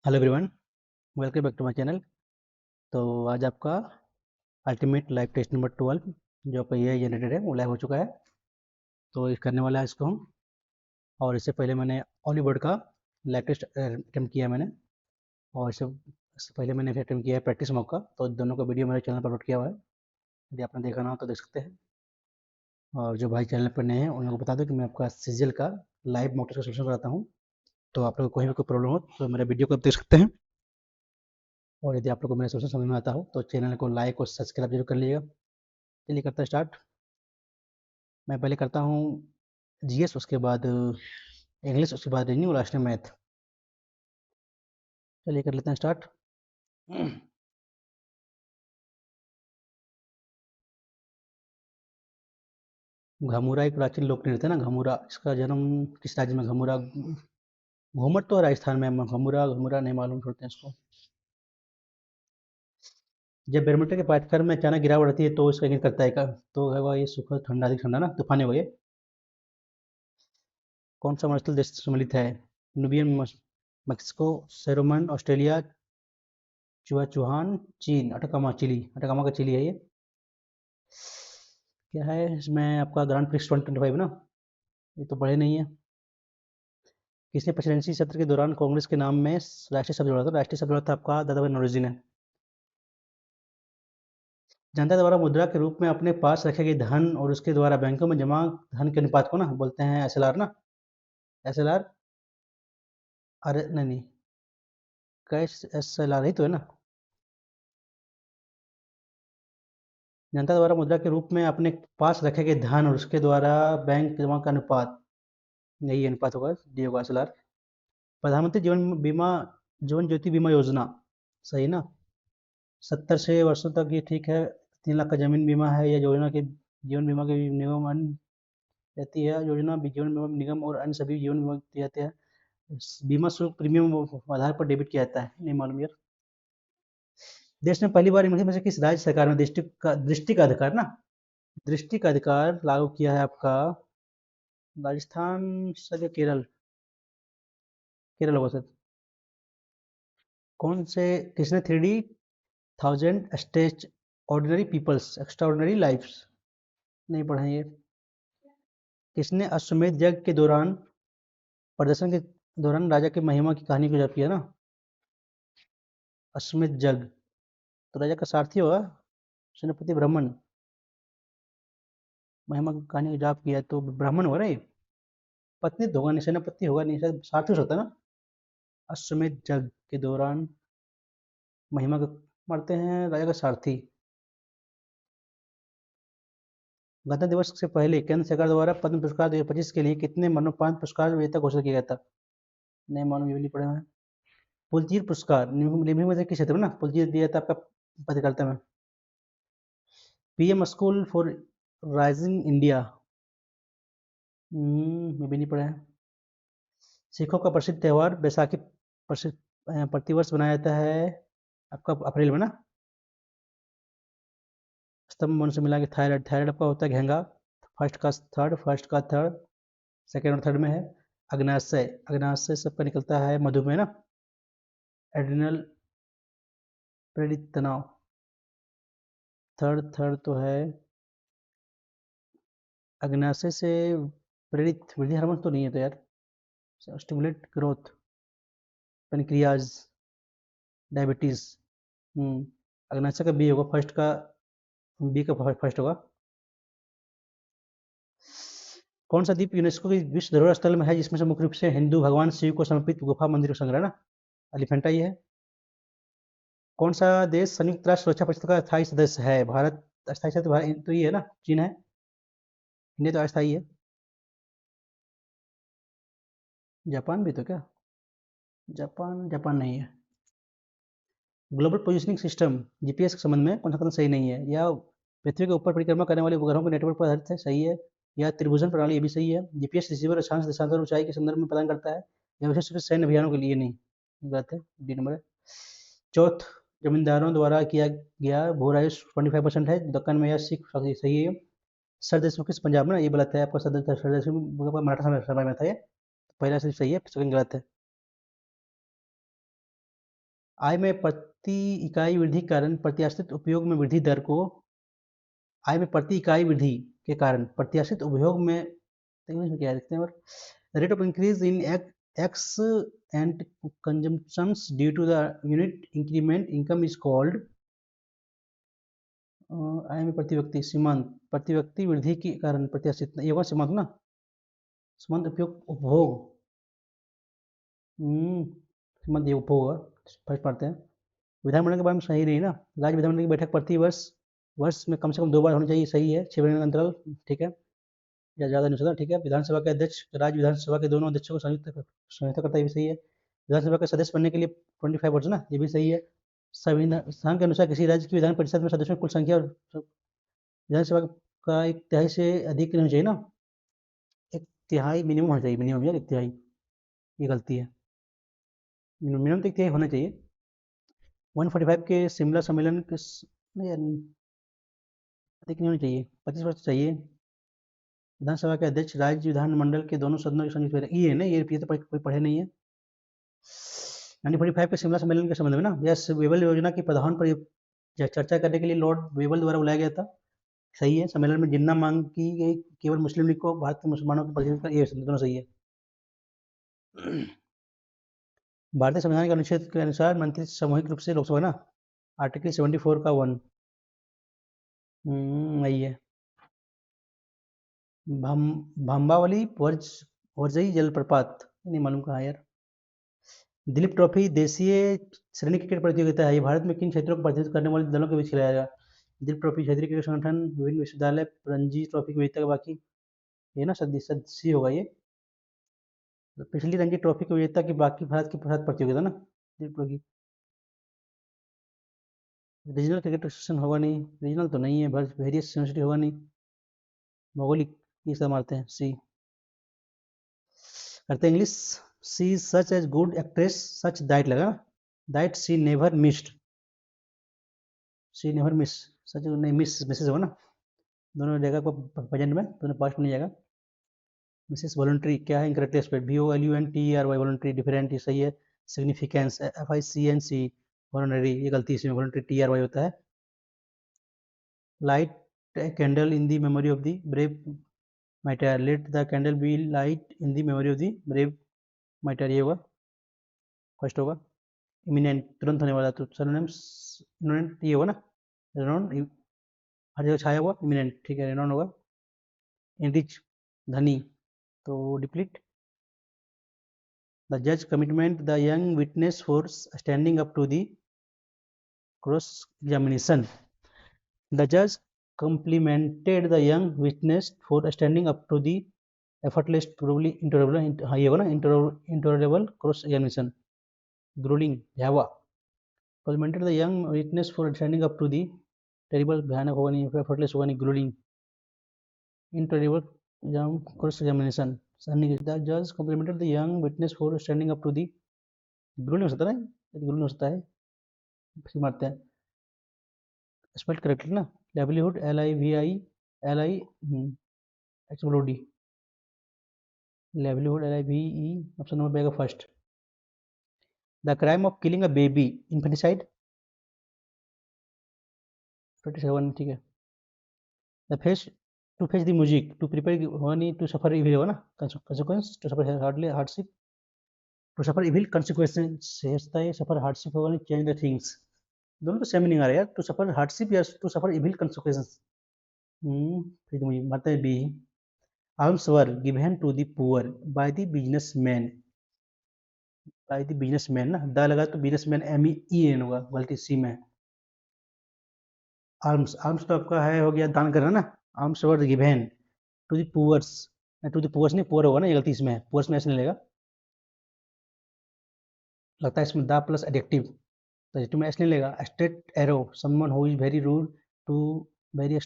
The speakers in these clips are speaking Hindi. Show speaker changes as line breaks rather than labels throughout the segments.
Hello everyone, welcome back to my channel. तो आज आपका अल्टीमेट लाइव टेस्ट नंबर 12 जो आपका ये जनरेटेड है वो लाइव हो चुका है। तो इस करने वाला है इसको हम। और इससे पहले मैंने हॉलीवुड का लाइव टेस्ट अटेम्प्ट किया है मैंने। और इससे पहले मैंने फिर अटेम्प्ट किया है प्रैक्टिस मॉक का। तो दोनों का वीडियो मेरे चैनल पर अपलोड किया हुआ है, यदि आपने देखा ना हो तो देख सकते हैं। और जो भाई चैनल पर नए हैं उन लोगों को बता दो कि मैं आपका सीजीएल का लाइव मॉक टेस्ट का सोल्यूशन कराता हूँ। तो आप लोग को कोई भी कोई प्रॉब्लम हो तो मेरे वीडियो को आप देख सकते हैं। और यदि आप लोग को मेरा सोल्यूशन समझ में आता हो तो चैनल को लाइक और सब्सक्राइब जरूर कर लीजिएगा। चलिए करते हैं स्टार्ट। मैं पहले करता हूँ जीएस, उसके बाद इंग्लिश, उसके बाद रीजनिंग और लास्ट में मैथ। चलिए कर लेते हैं स्टार्ट। घमूरा एक प्राचीन लोक नृत्य है ना, घमूरा। इसका जन्म किस राज्य में? घमूरा घूमर तो राजस्थान में। घमूरा घमूरा नहीं मालूम, छोड़ते हैं इसको। जब बैडमिंटन के पाठ्यक्रम में अचानक गिरावट आती है तो इसका इंगित करता है का? तो है ये सुखद ठंडा, अधिक ठंडा ना, तूफान है वो ये। कौन सा मरुस्थल देश सम्मिलित है? नुबियन, मैक्सिको, सेरोमन, ऑस्ट्रेलिया, चुहान, चीन, अटकामा, चिली। अटकामा का चिली है ये। क्या है इसमें आपका ग्रांड प्रिक्स 2025 ना? ये तो पढ़े नहीं है। किसने प्रेसिडेंसी सत्र के दौरान कांग्रेस के नाम में राष्ट्रीय शब्द जोड़ा था? राष्ट्रीय शब्द जोड़ा था आपका दादा भाई नौरोजी ने। जनता द्वारा मुद्रा के रूप में अपने पास रखे गए धन और उसके द्वारा बैंकों में जमा धन के अनुपात को ना बोलते हैं एसएलआर ना। एसएलआर। अरे नहीं नहीं, कैश एसएलआर ही तो है ना। जनता द्वारा मुद्रा के रूप में अपने पास रखे गए धन और उसके द्वारा बैंक जमा का अनुपात, यही अनुपात होगा, डी होगा एसएलआर। प्रधानमंत्री जीवन बीमा, जीवन ज्योति बीमा योजना, सही ना? 70 से वर्षों तक ये ठीक है। 3 लाख का जमीन बीमा है या योजना के जीवन बीमा के निगम अन्य रहती है। योजना जीवन बीमा निगम और अन्य सभी जीवन बीमा दिए जाते हैं। बीमा शुल्क प्रीमियम आधार पर डेबिट किया जाता है, नहीं मालूम यार। देश में पहली बार इनमें से किस राज्य सरकार ने दृष्टि का अधिकार ना, दृष्टि का अधिकार लागू किया है आपका? राजस्थान सर या केरल? केरल होगा सर। कौन से किसने 3D1000 stage ordinary peoples extraordinary lifes, नहीं पढ़े ये। किसने अश्वमेध यज्ञ के दौरान प्रदर्शन के दौरान राजा की महिमा की कहानी को जप किया ना? अश्वमेध यज्ञ तो राजा का सारथी होगा, सेनापति ब्राह्मण। महिमा की कहानी को जाप किया तो ब्राह्मण हो रहे। पत्नी तो होगा नहीं, सेनापति होगा नहीं, शायद सारथी होता है ना। अश्वमेध यज्ञ के दौरान महिमा को मारते हैं राजा का सारथी। गणतंत्र दिवस से पहले केंद्र सरकार द्वारा पद्म पुरस्कार 2025 के लिए कितने मरणोपरांत पुरस्कार विजेता घोषित किया गया था? नहीं मालूम, ये भी नहीं पढ़े हैं। पुलजीत पुरस्कार निम्नलिखित में से किस क्षेत्र में ना पुलजीत दिया था आपका पत्रकारिता में? PM school for rising India, ये भी नहीं पढ़े हैं। सिखों का प्रसिद्ध त्योहार बैसाखी प्रसिद्ध प्रतिवर्ष मनाया जाता है आपका अप्रैल में ना। स्तंभ मन से मिला के थायराइड, थायराइड आपका होता है घेंगा। फर्स्ट का थर्ड, सेकेंड और थर्ड में है। अग्नाशय, अग्नाशय सबका निकलता है मधुमेह ना। एड्रिनल प्रेरित तनाव, थर्ड थर्ड तो है। अग्नाशय से प्रेरित वृद्धि हार्मोन तो नहीं है तो यार। Stimulate growth, pancreas, diabetes. अग्नाशय का बी होगा, फर्स्ट का बी का फर्स्ट होगा। कौन सा द्वीप यूनेस्को की विश्व धरोहर स्थल में है जिसमें से मुख्य रूप से हिंदू भगवान शिव को समर्पित गुफा मंदिर संग्रह ना? एलिफेंटा ये है। कौन सा देश संयुक्त राष्ट्र सुरक्षा परिषद का अस्थायी सदस्य है? भारत अस्थायी सदस्य तो ये है ना, चीन है। इंडिया तो अस्थायी है। जापान भी तो क्या? जापान, जापान नहीं है। ग्लोबल पोजिशनिंग सिस्टम जीपीएस के संबंध में कौन सा कथन सही नहीं है? या पृथ्वी के ऊपर परिक्रमा करने वाले उपग्रहों के नेटवर्क पर आधारित है, सही है। या त्रिभुजन प्रणाली, ये भी सही है। जीपीएस रिसीवर अक्षांश देशांतर ऊंचाई के संदर्भ में प्रदान करता है। या विशेष रूप से सैन्य अभियानों के लिए नहीं, गलत है, डी नंबर है। चौथ, जमींदारों द्वारा किया गया भू राजस्व 25% है दक्कन में, या सिख सही है। सरदेश किस पंजाब में ना, ये गलत है आपका। सरदेश मराठा समय में था ये। पहला सिर्फ सही है, सेकंड गलत है। आय में प्रति इकाई वृद्धि के कारण प्रत्याशित उपयोग में वृद्धि दर को आय में प्रति इकाई वृद्धि के कारण प्रत्याशित उपयोग में इंग्लिश में क्या लिखते हैं और rate of increase in x and consumptions due to the unit increment income is called आय में प्रति व्यक्ति सीमांत प्रति व्यक्ति वृद्धि के कारण प्रत्याशित ये होगा सीमांत ना सीमांत उपयोग उपभोग सीमांत ये उपभोग होगा फर्स्ट पढ़ते हैं विधानमंडल के बारे में सही नहीं ना राज्य विधानमंडल की बैठक प्रति वर्ष में कम से कम 2 बार होनी चाहिए सही है 6 महीने का अंतराल ठीक है या ज़्यादा नहीं होता ठीक है विधानसभा के अध्यक्ष राज्य विधानसभा के दोनों अध्यक्षों को संयुक्त करता है ये भी सही है विधानसभा के सदस्य बनने के लिए 25 वर्ष ना ये भी सही है संविधान के अनुसार किसी राज्य की विधान परिषद में सदस्यों की कुल संख्या और विधानसभा का 1/3 से अधिक नहीं होनी चाहिए ना 1/3 मिनिमम होना चाहिए मिनिमम यार 1/3 ये गलती है मिनिमम तो 1/3 होना चाहिए 145 के शिमला सम्मेलन के नहीं यार अधिक नहीं होनी चाहिए 25 वर्ष चाहिए विधानसभा के अध्यक्ष राज्य विधानमंडल के दोनों सदनों की संयुक्त बैठक ये है ना ये तो कोई पढ़े नहीं है 1945 के शिमला सम्मेलन के संबंध में ना यस वेबल योजना के प्रावधान पर चर्चा करने के लिए लॉर्ड वेबल द्वारा बुलाया गया था सही है सम्मेलन में जिन्ना मांग की गई केवल मुस्लिम लीग को भारत के मुसलमानों के प्रतिनिधित्व ये दोनों सही है भारतीय संविधान के अनुच्छेद के अनुसार मंत्री सामूहिक रूप से लोकसभा ना आर्टिकल 74 का 1 वही है भाम्बावली वर्जई जलप्रपात नहीं मालूम कहाँ यार दिलीप ट्रॉफी देशीय श्रेणी क्रिकेट प्रतियोगिता है ये भारत में किन क्षेत्रों को प्रतिनिधित्व करने वाले दलों के बीच खिलाया जाएगा दिलीप ट्रॉफी क्षेत्रीय क्रिकेट संगठन विभिन्न विश्वविद्यालय रणजी ट्रॉफी की विजेता बाकी ये ना सदस्य होगा ये पिछली रणजी ट्रॉफी की विजेता की बाकी भारत की साथ प्रतियोगिता ना Dilip trophy regional cricket association होगा नहीं रीजनल तो नहीं है वेरियस यूनिवर्सिटी होगा नहीं भौगोलिक ये सब मारते हैं सी करते हैं English she such as good actress such that लगा that she never missed she never miss such नहीं मिस मिसेस होगा ना दोनों जगह को प्रेजेंट में दोनों पास्ट में नहीं जाएगा मिसेस वॉलंटरी क्या है incorrect aspect VOLUNTERY voluntary different ये सही है सिग्निफिकेंस FICNC वॉलंटरी ये गलती इसमें वॉलंटरी TRY होता है light candle in the memory of the brave martyr let the candle be light in the memory of the brave martyr ये होगा फर्स्ट होगा इमिनेंट तुरंत होने वाला तो सिनोनिम्स इमिनेंट ये होगा ना रेनॉन हर जगह छाया हुआ इमिनेंट ठीक है रेनॉन होगा इनरिच धनी तो डिप्लीट द जज commitment the young witness for standing up to the cross examination the judge complimented the young witness for standing up to the effortless probably intolerable हाँ ये होगा ना intolerable cross examination grueling भयावह complimented the young witness for standing up to the terrible भयानक होगा नहीं effortless होगा नहीं grueling intolerable cross examination the judge complimented the young witness for standing up to the grueling हो सकता है grueling हो सकता है फिर मारते हैं स्पेल्ड करेक्टली ना लाइवलीहुड LIVI एक्सप्लोडी लाइवलीहुड LIVE ऑप्शन नंबर पे आएगा first the crime of killing a baby infanticide 27 ठीक है the face to fetch the music to prepare होनी टू सफर इविल होगा ना consequence to suffer hardship to suffer evil consequence होता है सफर हार्डशिप होगा नहीं चेंज द थिंग्स दोनों तो सेम मीनिंग आ रहा है यार टू सफर हार्डशिप या टू सफर इविल कंसिक्वेंसेस फिर मुझे मारते हैं B arms were given to the poor by the businessman ना द लगा तो बिजनेसमैन MEEN होगा गलती सी में आर्म्स तो आपका है हो गया दान करना ना arms were given to the poors नहीं पुअर होगा ना ये गलती इसमें है पुअर्स में ऐसे नहीं लेगा लगता है इसमें द प्लस एडजेक्टिव तो में ऐसे नहीं लेगा straight arrow someone who is very rude to very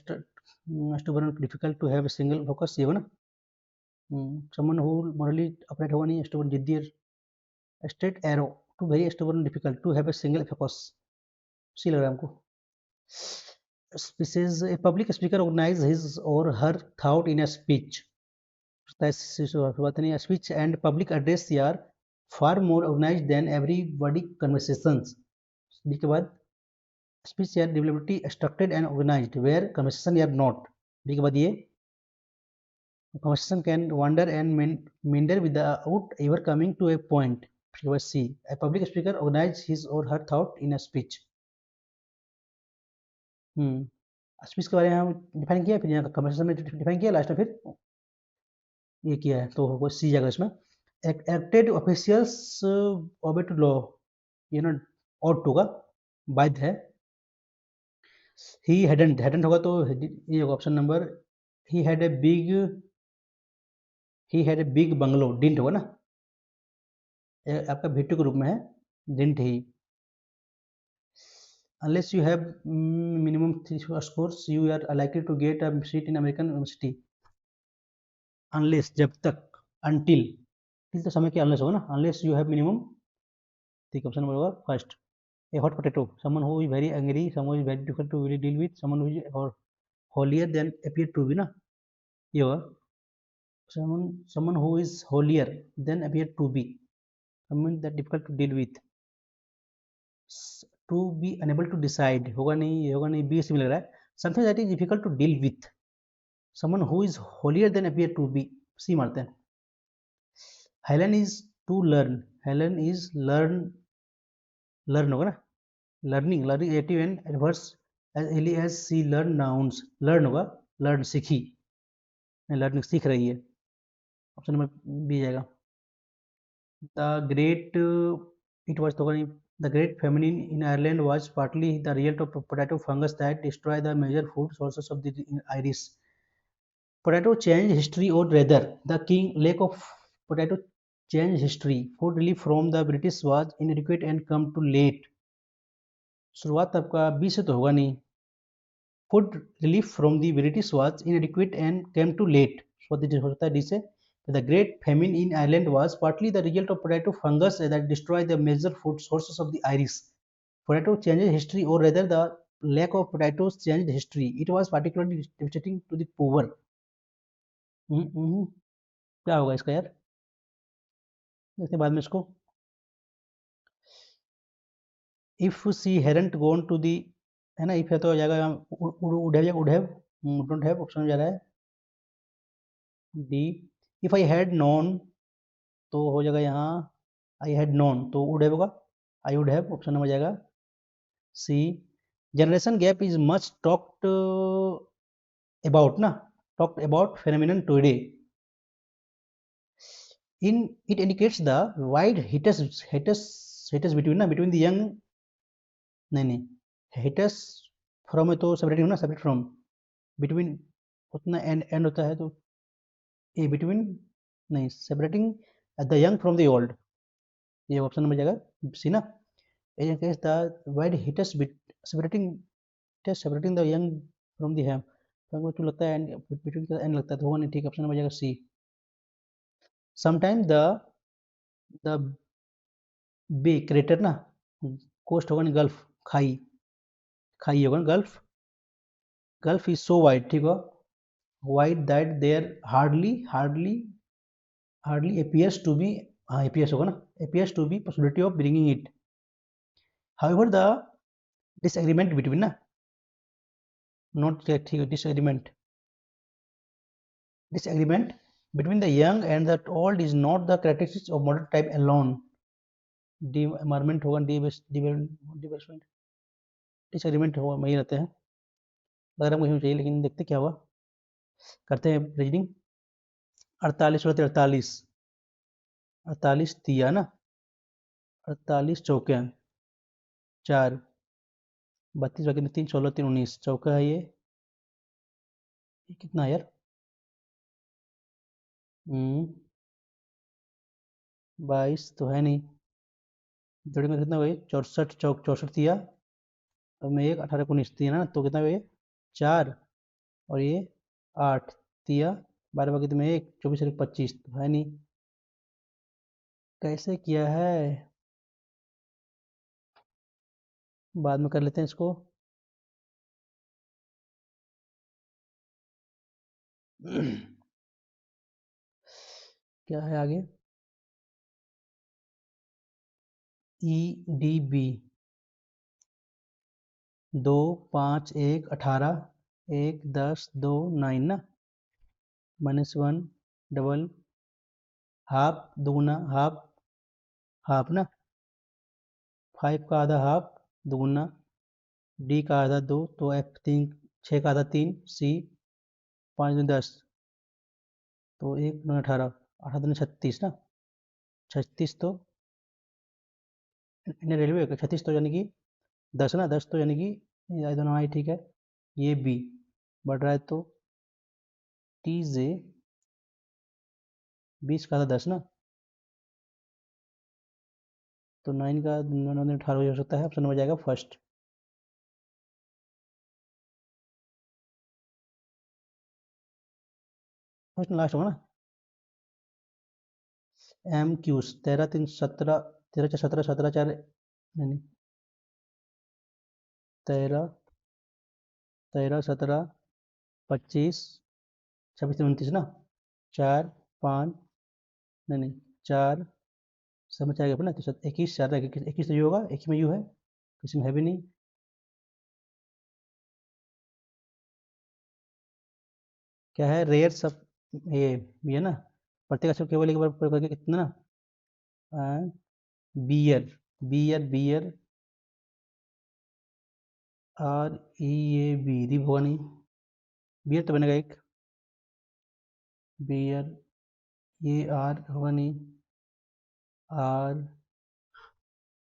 stubborn difficult to have a single focus ये हो ना someone who morally upright होगा नहीं stubborn जिद्दी straight arrow to very stubborn difficult to have a single focus सी लग रहा है हमको species a public speaker organize his or her thought in a speech बात नहीं speech and public address are far more organized than everybody conversations B के बाद स्पीच या डिवेलेबिलिटी structured and organized where conversation या नॉट। बी के बाद ये conversation can wander and meander without ever coming to a point। उसके बाद सी a public speaker organize his or her thought in a speech। Speech के बारे में हम डिफाइन किया, फिर यहाँ कन्वर्सेशन में डिफाइन किया, लास्ट में फिर ये किया है, तो होगा सी जाएगा इसमें। एक्टेड ऑफिशियल्स ओबे टू लॉ, ये ना ऑट होगा, बाध्य है। ही हैडंट होगा तो ये होगा option number, he had a big bungalow, didn't होगा ना, आपका वीटू के रूप में है, didn't he. unless you have minimum 3 scores you are likely to get a seat in American university। unless जब तक, until till तो समय के unless होगा ना, unless you have minimum, ठीक ऑप्शन नंबर होगा first. a hot potato someone who is very angry, someone who is very difficult to really deal with, someone who is or holier than appear to be ना, ये होगा someone who is holier than appear to be, someone that difficult to deal with। to be unable to decide होगा नहीं, ये होगा नहीं, बी सी में लग रहा है, something that is difficult to deal with, someone who is holier than appear to be, सी मारते हैं। Helen is to learn, Helen is learn होगा ना, learning active and adverse as early as she learn nouns, learn होगा, learn सीखी, लर्निंग सीख रही है, ऑप्शन नंबर बी जाएगा। द ग्रेट इट वाज तो होगा नहीं, the great feminine in Ireland was partly the result of potato fungus that destroy the major food sources of the Irish. Potato changed history, or rather, the king lack of potato changed history. Food relief from the British was inadequate and come too late। शुरुआत आपका बी से तो होगा नहीं, food relief from the British was inadequate and came too late, so this होता है डी से। The great famine in Ireland was partly the result of potato fungus that destroyed the major food sources of the Irish। Potato changed history, or rather, the lack of potatoes changed history। It was particularly devastating to the poor। क्या होगा इसका यार, देखते बाद में इसको। If C हैरेंट gone to the, है ना, इफ है तो हो जाएगा would have, don't have option में जा रहा है D. If I had known तो हो जाएगा यहाँ, आई हैड नोन तो वुड हैव होगा, आई वुड हैव ऑप्शन में जाएगा C. Generation gap is much talked about ना, talked about phenomenon today. In it indicates the wide hiatus between ना, बिटवीन द यंग, नहीं हिटस फ्रॉम है तो सेपरेटिंग ना, सेपरेट फ्रॉम, बिटवीन उतना एंड होता है तो ए बिटवीन, नहीं separating the young from the old, ये ऑप्शन नंबर जाएगा सी ना। in case the wide hitters separating the young from the ham, तो तो लगता है एंड बिटवीन का एंड लगता है तो होगा नहीं, ठीक ऑप्शन नंबर जाएगा सी। समटाइम द बे क्रेटर ना, कोस्ट होगा नहीं, गल्फ खाई, खाई होगा ना, गल्फ इज सो वाइड, ठीक हो, wide that there hardly appears to be, हाँ appears होगा ना, appears to be possibility of bringing it। however the disagreement between ना, not ठीक है, disagreement between the young and the old is not the characteristics of modern time alone। डिमारमेंट होगा, डिवेलपमेंट, डिसएग्रीमेंट होगा, वही रहते हैं, लग रहा है मुझे चाहिए, लेकिन देखते क्या हुआ, करते हैं रीजनिंग। 48 होते 48, 48 दिया ना, 48 चौके 4, 32 बाकी 3, 16 3 19 चौका है ये कितना है यार, 22 तो है नहीं, जोड़ेंगे तो कितना हुआ, 64 चौक 64 दिया, और मैं एक 18 19 दिया ना, तो कितना हुआ ये 4, और ये 8 दिया, 12 बाकी तो मैं एक 24 और 25 तो है नहीं, कैसे किया है, बाद में कर लेते हैं इसको। क्या है आगे, ई डी बी, दो, पाँच, एक, 18, एक, 10, दो, 9 ना, -1, डबल, हाफ, दुगुना, हाफ, हाफ ना, 5 का आधा हाफ, दुगुना, डी का आधा 2, तो F 3, 6 का आधा 3, सी 5 दूनी 10, तो 1 दूनी 18, 18 दूनी 36 ना, 36 तो इंडियन रेलवे का 36 तो यानी कि 10 ना, 10 तो यानी कि ये दोनों आई ठीक है, ये बी बढ़ रहा है तो टी जे 20 का आधा 10 ना, तो 9 का 9 दूनी 18 हो सकता है, ऑप्शन नंबर जाएगा फर्स्ट। फर्स्ट लास्ट होगा ना। एम क्यूज 13 3 17, 13 4 17, 17 4 नहीं, 13, 13 17, 25, 26 29 ना, 4 5, नहीं नहीं, 4 समझ आएगा अपना, तो 21 4 21 तो ये होगा, एक ही में यू है, किसी में है भी नहीं। क्या है, रेयर सब, ये है ना, प्रत्येक अक्षर केवल एक बार प्रयोग करके कितना ना, bear, bear bear, R E A B, rib होगा नहीं, बियर तो बनेगा एक, बियर, ये आर होगा नहीं, R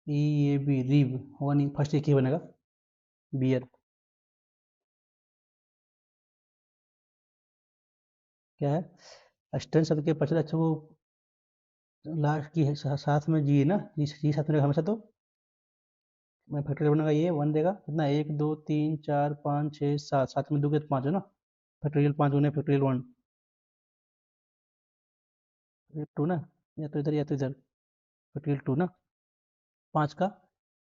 E A B, rib होगा नहीं, फर्स्ट एक ही बनेगा, बियर। क्या है, स्टैंड शब्द के पहले अक्षर को लास्ट की है, साथ में जी है ना, जी साथ में रहेगा हमेशा, तो मैं फैक्टोरियल बनेगा, ये 1 देगा कितना, 1 2 3 4 5 6 7, साथ में 2 के 5 है ना, फैक्टोरियल 5 गुने फैक्टोरियल 1, 2 ना, या तो इधर या तो इधर, फैक्टोरियल 2 ना, 5 का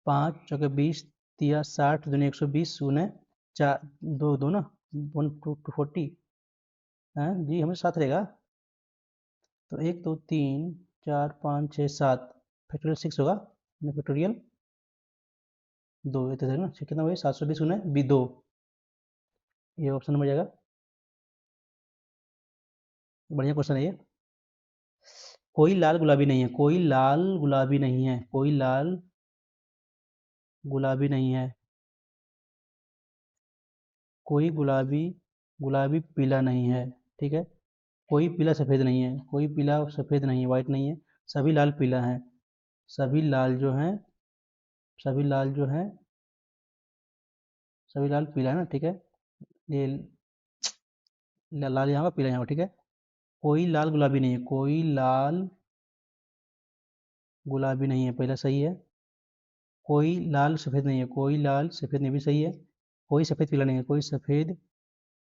5 चौके 20, तिया 60 दूनी 120 गुने 4, 2 2 ना, 1 2 240 है जी, हमेशा साथ रहेगा, तो 1 2 3 4 5 6 7, फैक्टोरियल 6 होगा, फैक्टोरियल 2, ये तो ना, कितना हुआ 720 गुने बी 2, ये ऑप्शन नंबर जाएगा। बढ़िया क्वेश्चन है ये। कोई लाल गुलाबी नहीं है, कोई लाल गुलाबी नहीं है, कोई लाल गुलाबी नहीं है, कोई गुलाबी गुलाबी पीला नहीं है, ठीक है, कोई पीला सफ़ेद नहीं है, कोई पीला सफ़ेद नहीं है, वाइट नहीं है, सभी लाल पीला है, सभी लाल जो हैं, सभी लाल जो हैं, सभी लाल पीला है ना, ठीक है, ये लाल यहाँ का, पीला यहाँ का, ठीक है, कोई लाल गुलाबी नहीं है, कोई लाल गुलाबी नहीं है, पहला सही है, कोई लाल सफ़ेद नहीं है, कोई लाल सफ़ेद नहीं भी सही है, कोई सफ़ेद पीला नहीं है, कोई सफ़ेद,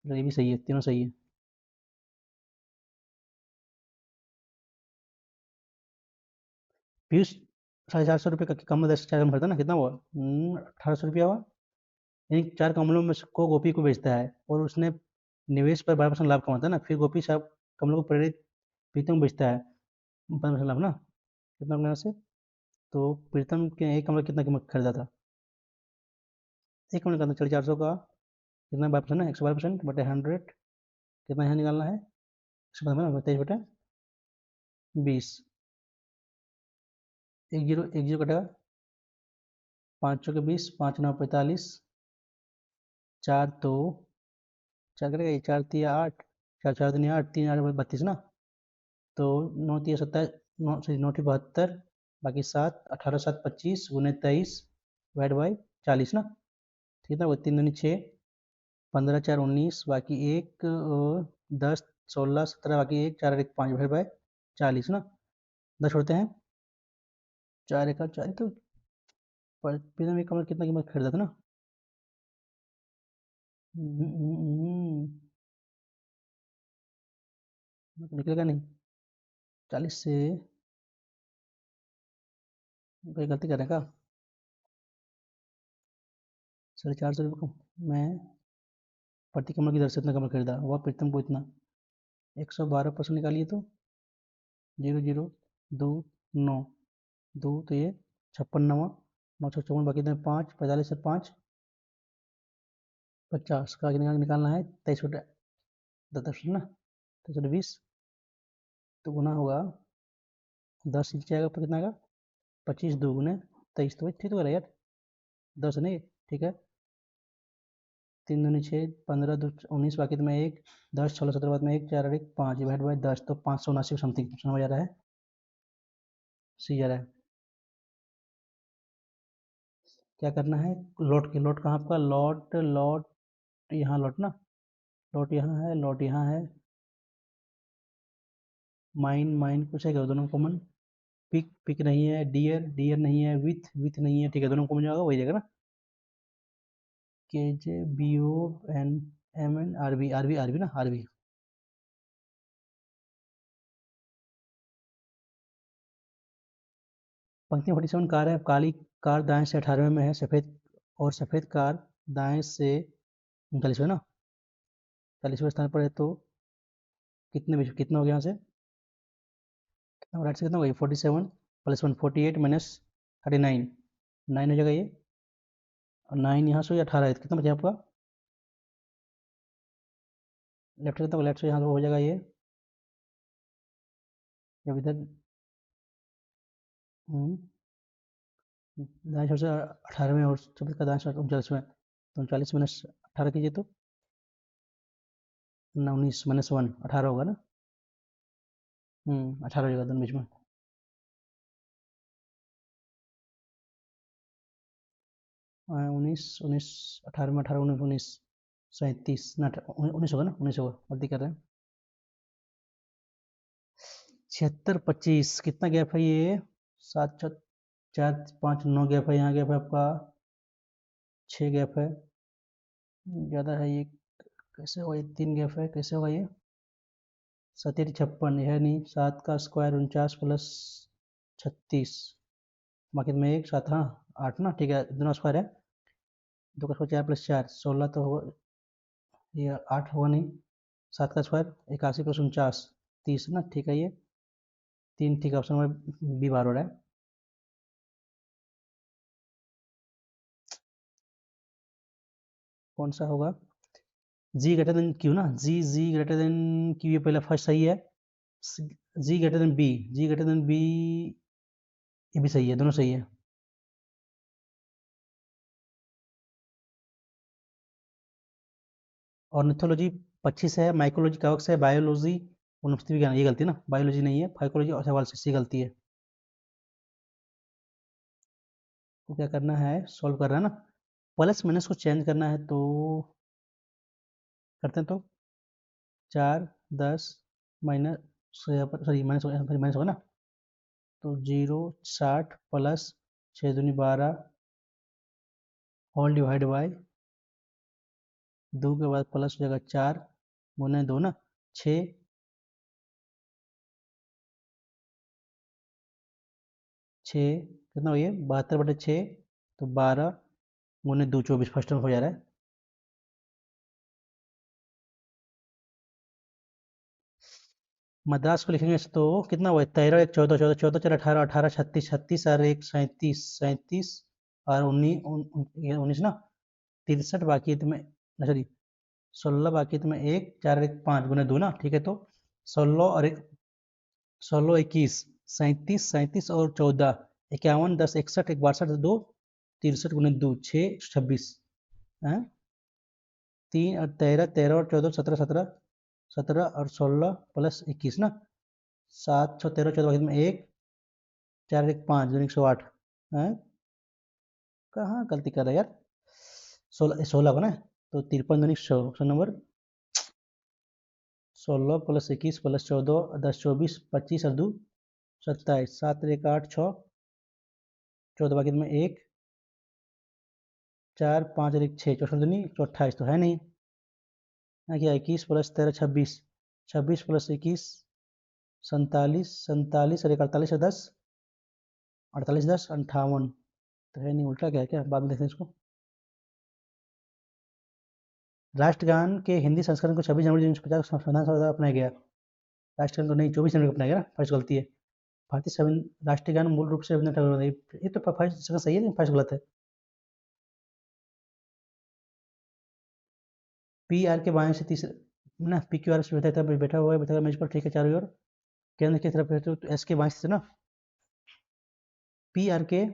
ये भी सही है, तीनों सही है। पीयूष 450 रुपये का कम, 10 4 कम खरीदा ना, कितना हुआ, 1800 रुपया हुआ, यानी 4 कमलों में को गोपी को बेचता है, और उसने निवेश पर 12% लाभ कमाता है ना, फिर गोपी साहब कमलों को प्रेरित प्रीतम को बेचता है, 15% लाभ ना, कितना कमाने से, तो प्रीतम के एक कमला कितना कीमत खरीदा था, एक कमला का 450 का, कितना 12% ना, 112% बटे 100, कितना यहाँ निकालना है, 123 बटे 20, एक जीरो कटेगा, 5 चौके 20, 5 9 45, 4 तो 4 कटेगा, ये 4 तिया 8, 4 4 दुनी 8, 3 8 32 ना, तो 9 तिया 27, 9 सॉरी 9 ठी 72, बाकी 7, 18 7 25 गुने 23 डिवाइड बाई 40 ना, ठीक है, वो 3 दूनी 6, 15 4 19, बाकी एक 10 16 17, बाकी एक 4 1 5 डिवाइड बाई 40 ना, 10 छोड़ते हैं, 4 1 4, तो प्रीतम एक कमरा कितना कीमत खरीदा था ना, निकलेगा नहीं, 40 से कोई गलती करने का, 450 रुपये को मैं प्रति कमल की दर से इतना कमल खरीदा, वह प्रीतम को इतना, 112% निकालिए तो 0 0 2 9, 2 तो ये 56 नवा, 9 6 54, बाकी इतने 5 45 से 5, 50 का निकालना है, 23 बटे 10 ना, 23 तो गुना होगा 10 नीचे आएगा, कितना आएगा 25 2 23, तो ठीक तो यार 10 नहीं, ठीक है। 3 दूनी 6, 15 2 19, बाकी तो मैं 1 10 16 17 बाद में 1 4 और 1 5, डिवाइड बाई 10, तो 579 समथिंग समझ आ रहा है, सी आ रहा है। क्या करना है, लॉट के लॉट कहाँ आपका, लॉट लॉट यहाँ लॉट ना, लॉट यहाँ है, लॉट यहाँ है, माइन माइन कुछ है क्या, दोनों कॉमन, पिक पिक नहीं है, डियर डियर नहीं है, विथ विथ नहीं है, ठीक है, दोनों कॉमन जाएगा, वही जाएगा ना, K J B O N M N R B R B R B ना, आर बी। पंक्ति 47 कार है, काली कार दाएं से 18वें में है, सफ़ेद और सफ़ेद कार दाएं से 39वें ना, 40वें स्थान पर है, तो कितने में कितना हो गया यहाँ से, राइट से कितना हो गया, 47 प्लस 1 48 माइनस 39, 9 हो जाएगा ये, और 9 यहाँ से 18 है, तो कितना बचा आपका, लेफ्ट से कितना, लेफ्ट से यहाँ से हो जाएगा ये, जब इधर दाएं से 18वें और सफ़ेद का दाएं से 39वें, तो 39 माइनस 18 कीजिए तो 19 माइनस 1 18 होगा ना, 18 हो जाएगा दोनों बीच में, 19 19 18 में 18 19 19 37 ना, 19 होगा ना, 19 होगा, गलती कर रहे हैं, 76 25 कितना गैप है ये, 7 4 5 9 गैप है, यहाँ गैप है आपका 6 गैप है, ज़्यादा है ये, कैसे होगा ये, 3 गैप है, कैसे होगा ये, 7 56 है नहीं, 7 का स्क्वायर 49 प्लस 36, बाकी में 1 7 हाँ 8 ना, ठीक है, दोनों स्क्वायर है, 2 का स्क्वायर 4 प्लस 4 16, तो होगा ये 8 होगा नहीं, 7 का स्क्वायर 81 प्लस 49 30 ना, ठीक है, ये 3 ठीक है, ऑप्शन नंबर बी बार हो रहा है। कौन सा होगा, जी ग्रेटर देन क्यू ना, जी ग्रेटर देन क्यू, ये पहला फर्स्ट सही है, जी ग्रेटर देन बी, जी ग्रेटर देन बी, ये भी सही है, दोनों सही है। ऑर्निथोलॉजी 25 है, माइकोलॉजी कवक है, बायोलॉजी वनस्पति विज्ञान, ये गलती है ना, बायोलॉजी नहीं है, फाइकोलॉजी और सवाल से गलती है, तो क्या करना है, सॉल्व कर रहा है ना, प्लस माइनस को चेंज करना है, तो करते हैं, तो 4 10 माइनस, सॉरी माइनस माइनस होगा ना, तो 0 60 प्लस 6 दूनी 12 होल डिवाइड बाय 2 के बाद प्लस हो जाएगा 4 गुने 2 ना, 6 6 कितना हो, ये 72/6, तो 12 गुने 2 24 फर्स्ट टर्म हो जा रहा है, मद्रास को लिखेंगे तो कितना हुआ, 13 1 14 14 14 4 18 18 36 36 और 1 37 37 और 19 19 ना, 63 बाकी तुम्हें, सॉरी 16 बाकी तुम्हें 1 4 और 1 5 गुने 2 ना, ठीक है, तो 16 और 1 16 21 37 37 और 14 51 10 61 1 62 2 63 गुने 2 6 26 हैं, 3 और 13 13 और 14 17 17 17 और 16 प्लस 21 ना, 7 6 13 14 बाकी में 1 4 1 5 2 108 हैं, कहाँ गलती कर रहा है यार, 16 16 का ना, तो 53 दूनी 100, ऑप्शन नंबर 16 प्लस 21 प्लस 14 10 24 25 और 2 27 7 1 8 6 14 बाकी में 1 4 5 और 1 6 64 दूनी 128, तो है नहीं, यहाँ क्या 21 प्लस 13 26 26 प्लस 21 47 47 और 1 48 और 10 48 10 58, तो है नहीं, उल्टा क्या है, क्या बाद में देखते हैं इसको। राष्ट्रगान के हिंदी संस्करण को 26 जनवरी 1950 संविधान सभा द्वारा अपनाया गया, राष्ट्रगान को नहीं 24 जनवरी को अपनाया गया ना, फर्स्ट गलती है, भारतीय राष्ट्रीय गान मूल रूप से रविंद्रनाथ टैगोर ने, ये तो फर्स्ट सही है, नहीं फर्स्ट गलत है, पी आर के बाएं से तीसरे ना, पी क्यू आर से बैठा हुआ है, बैठा हुआ मेज पर, ठीक है, चारों ओर केंद्र की तरफ रहते हो तो एस के बाएं से ना, पी आर के,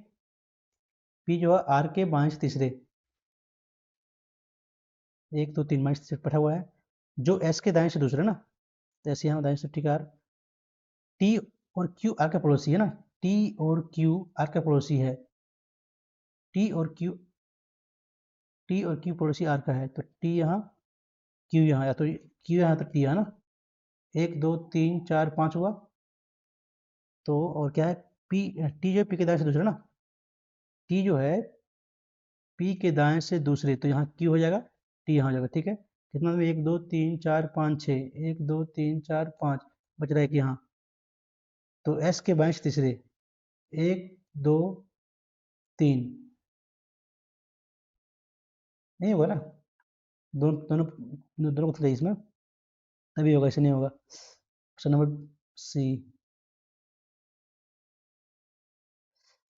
पी जो है आर के बाएं से तीसरे, एक दो तीन बाएं से बैठा हुआ है, जो एस के दाएं से दूसरे ना, तो ऐसे यहाँ दाएं से, ठीक है, आर, टी और क्यू आर का पड़ोसी है ना, टी और क्यू आर का पड़ोसी है, टी और क्यू, टी और क्यू पड़ोसी आर का है, तो टी यहाँ, क्यू यहाँ, या तो क्यू यहाँ तो टी यहाँ ना, एक दो तीन चार पाँच हुआ, तो और क्या है, पी, टी जो है पी के दाएं से दूसरे ना, टी जो है पी के दाएं से दूसरे, तो यहाँ क्यू हो जाएगा, टी यहाँ हो जाएगा, ठीक है, कितना में, एक दो तीन चार पाँच छः, एक दो तीन चार पाँच, बच रहा है कि यहाँ, तो एस के बाएं से तीसरे, एक दो तीन, नहीं होगा ना, दोनों दोनों दोनों को चाहिए इसमें, तभी होगा, ऐसे नहीं होगा। Option number C.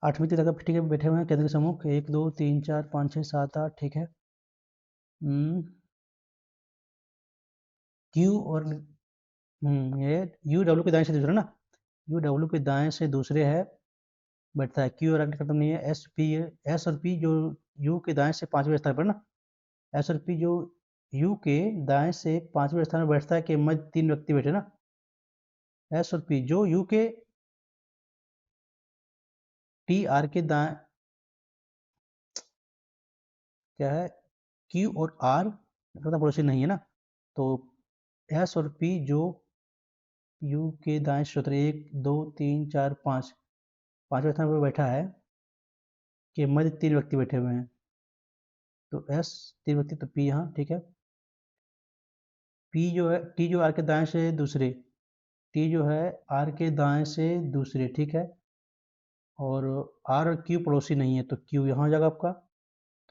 8वीं तक, ठीक है, बैठे हुए हैं केंद्र के समूह, एक दो तीन चार पाँच छः सात आठ, ठीक है, क्यू और ये यू डब्ल्यू के दाएं से दूसरा ना, यू डब्ल्यू के दाएं से दूसरे है, बैठता है, क्यू और आगे खत्म नहीं है, एस पी, एस और पी जो यू के दाएं से पांचवें स्थान पर ना, एस और पी जो यू के दाएं से पांचवें स्थान पर बैठता है, कि मध्य तीन व्यक्ति बैठे ना, एस और पी जो यू के टी आर के दाएं, क्या है, क्यू और आर पता पड़ोसी नहीं है ना, तो एस और पी जो यू के दाएं क्षेत्र, एक दो तीन चार पाँच, पांचवें स्थान पर बैठा है, कि मध्य तीन व्यक्ति बैठे हुए हैं, तो एस तीन व्यक्ति, तो पी यहाँ, ठीक है, पी जो है, टी जो आर के दाएं से दूसरे, टी जो है आर के दाएं से दूसरे, ठीक है, और आर और क्यू पड़ोसी नहीं है, तो क्यू यहाँ हो जाएगा आपका,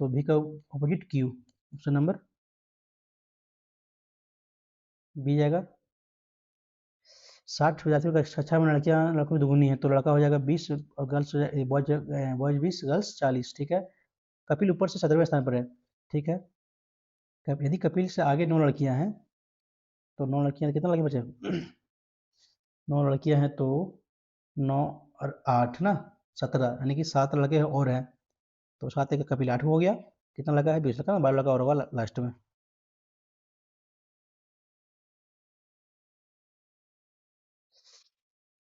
तो भी का opposite Q, option number B जाएगा। 60 प्रजातियों का अच्छा में लड़कियां लड़कों की दुगुनी है, तो लड़का हो जाएगा 20 और गर्ल्स, बॉयज बॉयज 20, गर्ल्स 40, ठीक है, कपिल ऊपर से 17वें स्थान पर है, ठीक है, यदि कपिल से आगे 9 लड़कियां हैं, तो 9 लड़कियां, कितना लड़के बचे, 9 लड़कियां हैं, तो 9 और 8 ना, 17, यानी कि 7 लड़के और हैं, तो 7 एक कपिल 8 हो गया, कितना लगा है, 20 लगा, 12 लगा और होगा लास्ट में।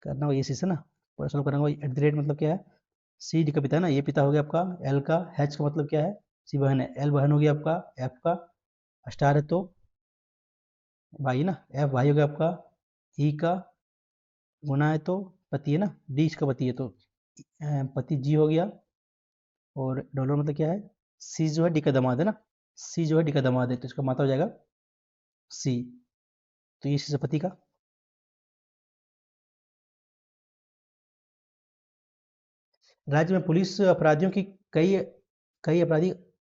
करना होगा ये सी से ना, पूरा सॉल्व करना होगा, एट द रेट मतलब क्या है, सी डी का पिता है ना, ये पिता हो गया आपका, एल का, एच का मतलब क्या है, सी बहन है, एल बहन हो गया आपका, एफ का स्टार है तो भाई ना, एफ भाई हो गया आपका, ई का गुना है तो पति है ना, डी इसका पति है, तो पति जी हो गया, और डॉलर मतलब क्या है, सी जो है डी का दामाद है ना, सी जो है डी का दामाद है, तो इसका माता हो जाएगा सी, तो ये सी से पति का। राज्य में पुलिस अपराधियों की कई कई अपराधी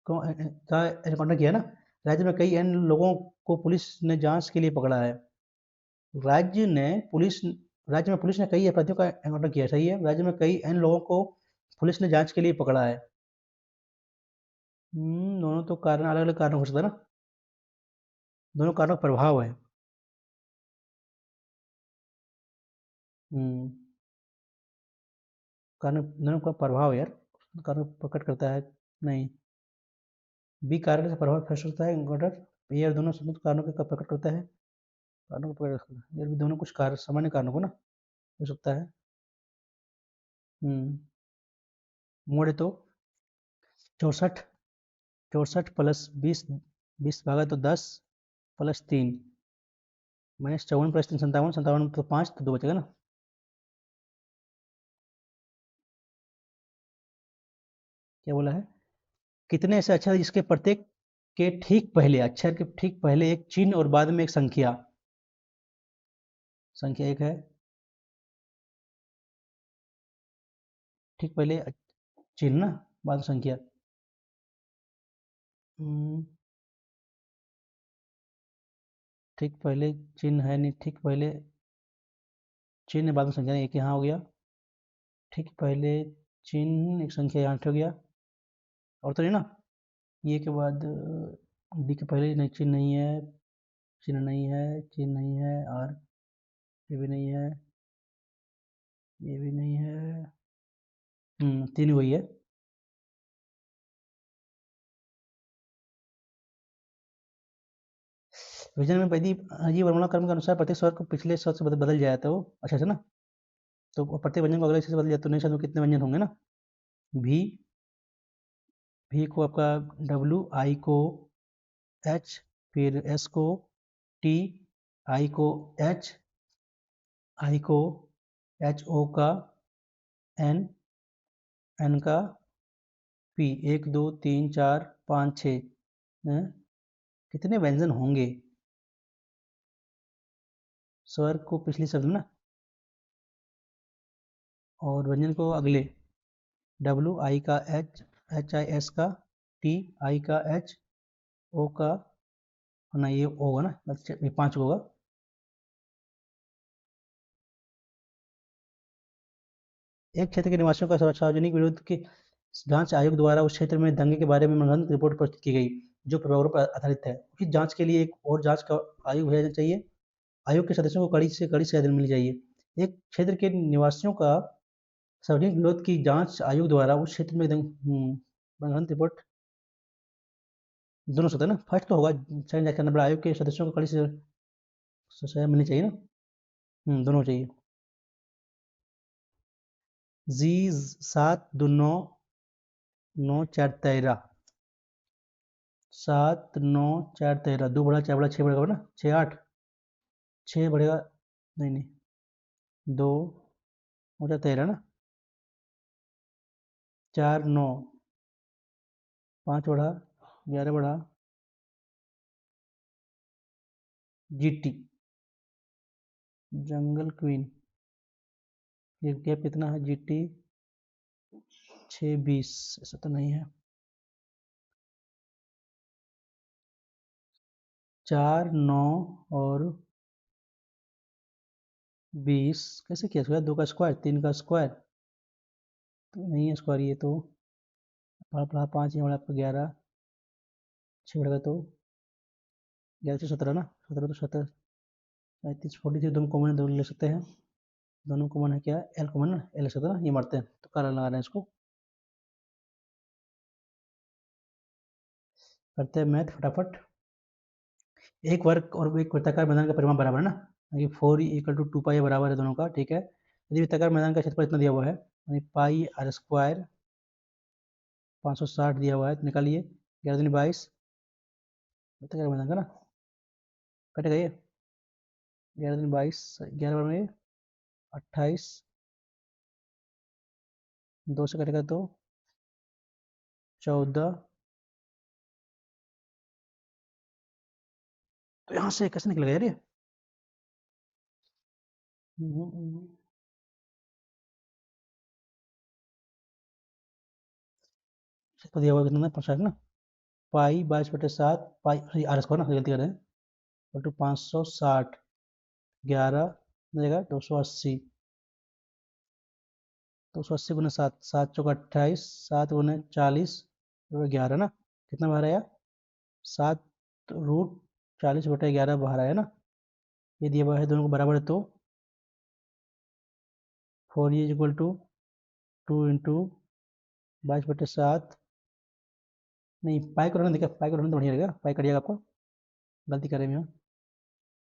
का एनकाउंटर किया ना, राज्य में कई अन्य लोगों को पुलिस ने जांच के लिए पकड़ा है, राज्य ने पुलिस राज्य में पुलिस ने कई अपराधियों का एनकाउंटर किया, सही है, राज्य में कई अन्य लोगों को पुलिस ने जांच के लिए पकड़ा है, दोनों तो कारण अलग अलग कारण हो सकता है ना, दोनों कारणों का प्रभाव है, हम्म, कारण दोनों का प्रभाव यार, कारण प्रकट करता है, नहीं, बी कारण से प्रभाव फैस होता है एनकाउंटर, ये दोनों संयुक्त कारणों का प्रकट करता है, कारणों को प्रकट करता है, ये भी दोनों कुछ कारण सामान्य कारणों को ना हो सकता है, हम्म, मोड़े तो 64, 64 प्लस 20, 20 भागा तो 10 प्लस 3, माइनस 54 प्लस 3 57, 57 तो 5, तो 2 बचेगा ना, क्या बोला है, कितने ऐसे अक्षर हैं जिसके प्रत्येक के ठीक पहले, अक्षर के ठीक पहले एक चिन्ह और बाद में एक संख्या, संख्या एक है, ठीक पहले चिन्ह ना, बाद में संख्या, हम्म, ठीक पहले चिन्ह है नहीं, ठीक पहले चिन्ह बाद में संख्या, एक यहाँ हो गया, ठीक पहले चिन्ह एक संख्या यहाँ हो गया, और तो नहीं ना, ये के बाद डी के पहले नहीं, चिन्ह नहीं है, चिन्ह नहीं है, चिन्ह नहीं है, और ये भी नहीं है, ये भी नहीं है। तीन वही है। विजन में यदि अजीब वर्णमाला क्रम के अनुसार प्रत्येक स्वर को पिछले स्वर से बदल जाए तो अच्छा से ना, तो प्रत्येक व्यंजन को अगले अक्षर से बदल जाए तो नए शब्द में कितने व्यंजन होंगे ना। भी, भी को आपका डब्ल्यू, आई को एच, फिर एस को टी, आई को एच, आई को एच ओ का एन, एन का पी। एक दो तीन चार पाँच छः, कितने व्यंजन होंगे स्वर को पिछले शब्द में ना, और व्यंजन को अगले। डब्ल्यू आई का एच, एच आई एस का टी, आई का एच, ओ का ना, ये ओ होगा ना, अच्छा, ये पाँच होगा। एक क्षेत्र के निवासियों का सार्वजनिक विरोध के जांच आयोग द्वारा उस क्षेत्र में दंगे के बारे में मनगढ़ंत रिपोर्ट प्रस्तुत की गई जो प्रभावों पर आधारित है। उस जांच के लिए एक और जांच का आयोग भेजना चाहिए। आयोग के सदस्यों को कड़ी से कड़ी सजा मिलनी चाहिए। एक क्षेत्र के निवासियों का सार्वजनिक विरोध की जांच आयोग द्वारा उस क्षेत्र में मनगढ़ंत रिपोर्ट, दोनों से होता है ना, फर्स्ट तो होगा सेकंड जांच करना पड़ा। आयोग के सदस्यों को कड़ी से सजा मिलनी चाहिए ना। दोनों चाहिए। जी, 7 2 9 9 4 13, 7 9 4 13, 2 बढ़ा 4 बढ़ा 6 बढ़ेगा ना, 6 8, 6 बढ़ेगा, नहीं नहीं, 2 9 4 13 ना, 4 9, 5 बढ़ा 11 बढ़ा GT, जंगल क्वीन। ये गैप कितना है GT, 6 20, ऐसा तो नहीं है। 4 9 और 20 कैसे किया स्क्वायर, 2 का स्क्वायर 3 का स्क्वायर तो नहीं है स्क्वायर, ये तो पढ़ा पढ़ा 5 ये बड़ा आपका 11, 6 बढ़ेगा तो 11 से 17 ना, 17 तो 17, 35 43, दोनों कॉमन है, दोनों ले सकते हैं। दोनों कॉमन है, क्या एल कॉमन ना, एल ले सकते हैं ना, ये मारते हैं तो काला लगा रहे हैं इसको। करते हैं मैथ फटाफट। एक वर्ग और एक वृत्ताकार मैदान का परिमाण बराबर है ना, ये 4 = 2 पाई बराबर है दोनों का, ठीक है। यदि वृत्ताकार मैदान का क्षेत्रफल इतना दिया हुआ है, पाई आर स्क्वायर 560 दिया हुआ है, तो निकालिए। 11 दूनी 22, वृत्ताकार मैदान का ना, कटेगा ये। 11 दूनी 22, 11 बार में 28, 2 से कटेगा तो 14। तो यहाँ से कैसे निकलेगा यार ये। क्षेत्रफल दिया हुआ है कितना, 50 ना, पाई 22/7 पाई आर स्क्वायर ना, गलती कर रहे हैं, तो 560, 11 मिलेगा 280, 280 गुना 7, 7 चौका 28, 7 गुना 40 और 11 ना, कितना बाहर आया, 7√40/11 बाहर आया ना। ये दिया हुआ है दोनों को बराबर है, तो 4 = 2 × 22/7, नहीं पाई को रहने देखा, पाई को रहने तो बढ़िया रहेगा, पाई करिएगा आपको, गलती करें यहाँ,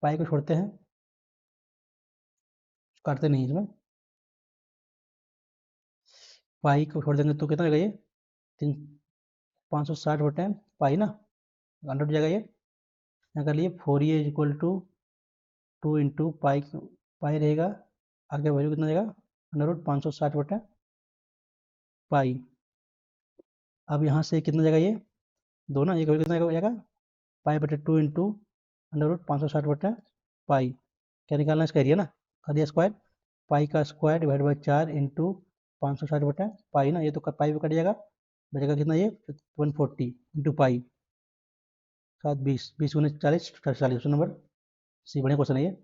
पाई को छोड़ते हैं, काटते नहीं इसमें, पाई को छोड़ देंगे तो कितना रहेगा ये, 560/पाई ना, 100 हो जाएगा ये। यहाँ कर लिए 4a = 2 × पाई रहेगा, आगे वैल्यू कितना रहेगा, √560/पाई। अब यहाँ से कितना जाएगा ये, दो ना, ये वैल्यू कितना जाएगा, पाई/2 × √560/पाई। क्या निकालना है, इसका एरिया ना, कर दिया स्क्वायर, पाई का स्क्वायर डिवाइड बाई 4 इंटू 560/पाई ना, ये तो पाई पे कट जाएगा, बचेगा कितना ये 140 इंटू पाई, 7 20, 20 × 40 40 नंबर सी, बढ़िया क्वेश्चन है ये।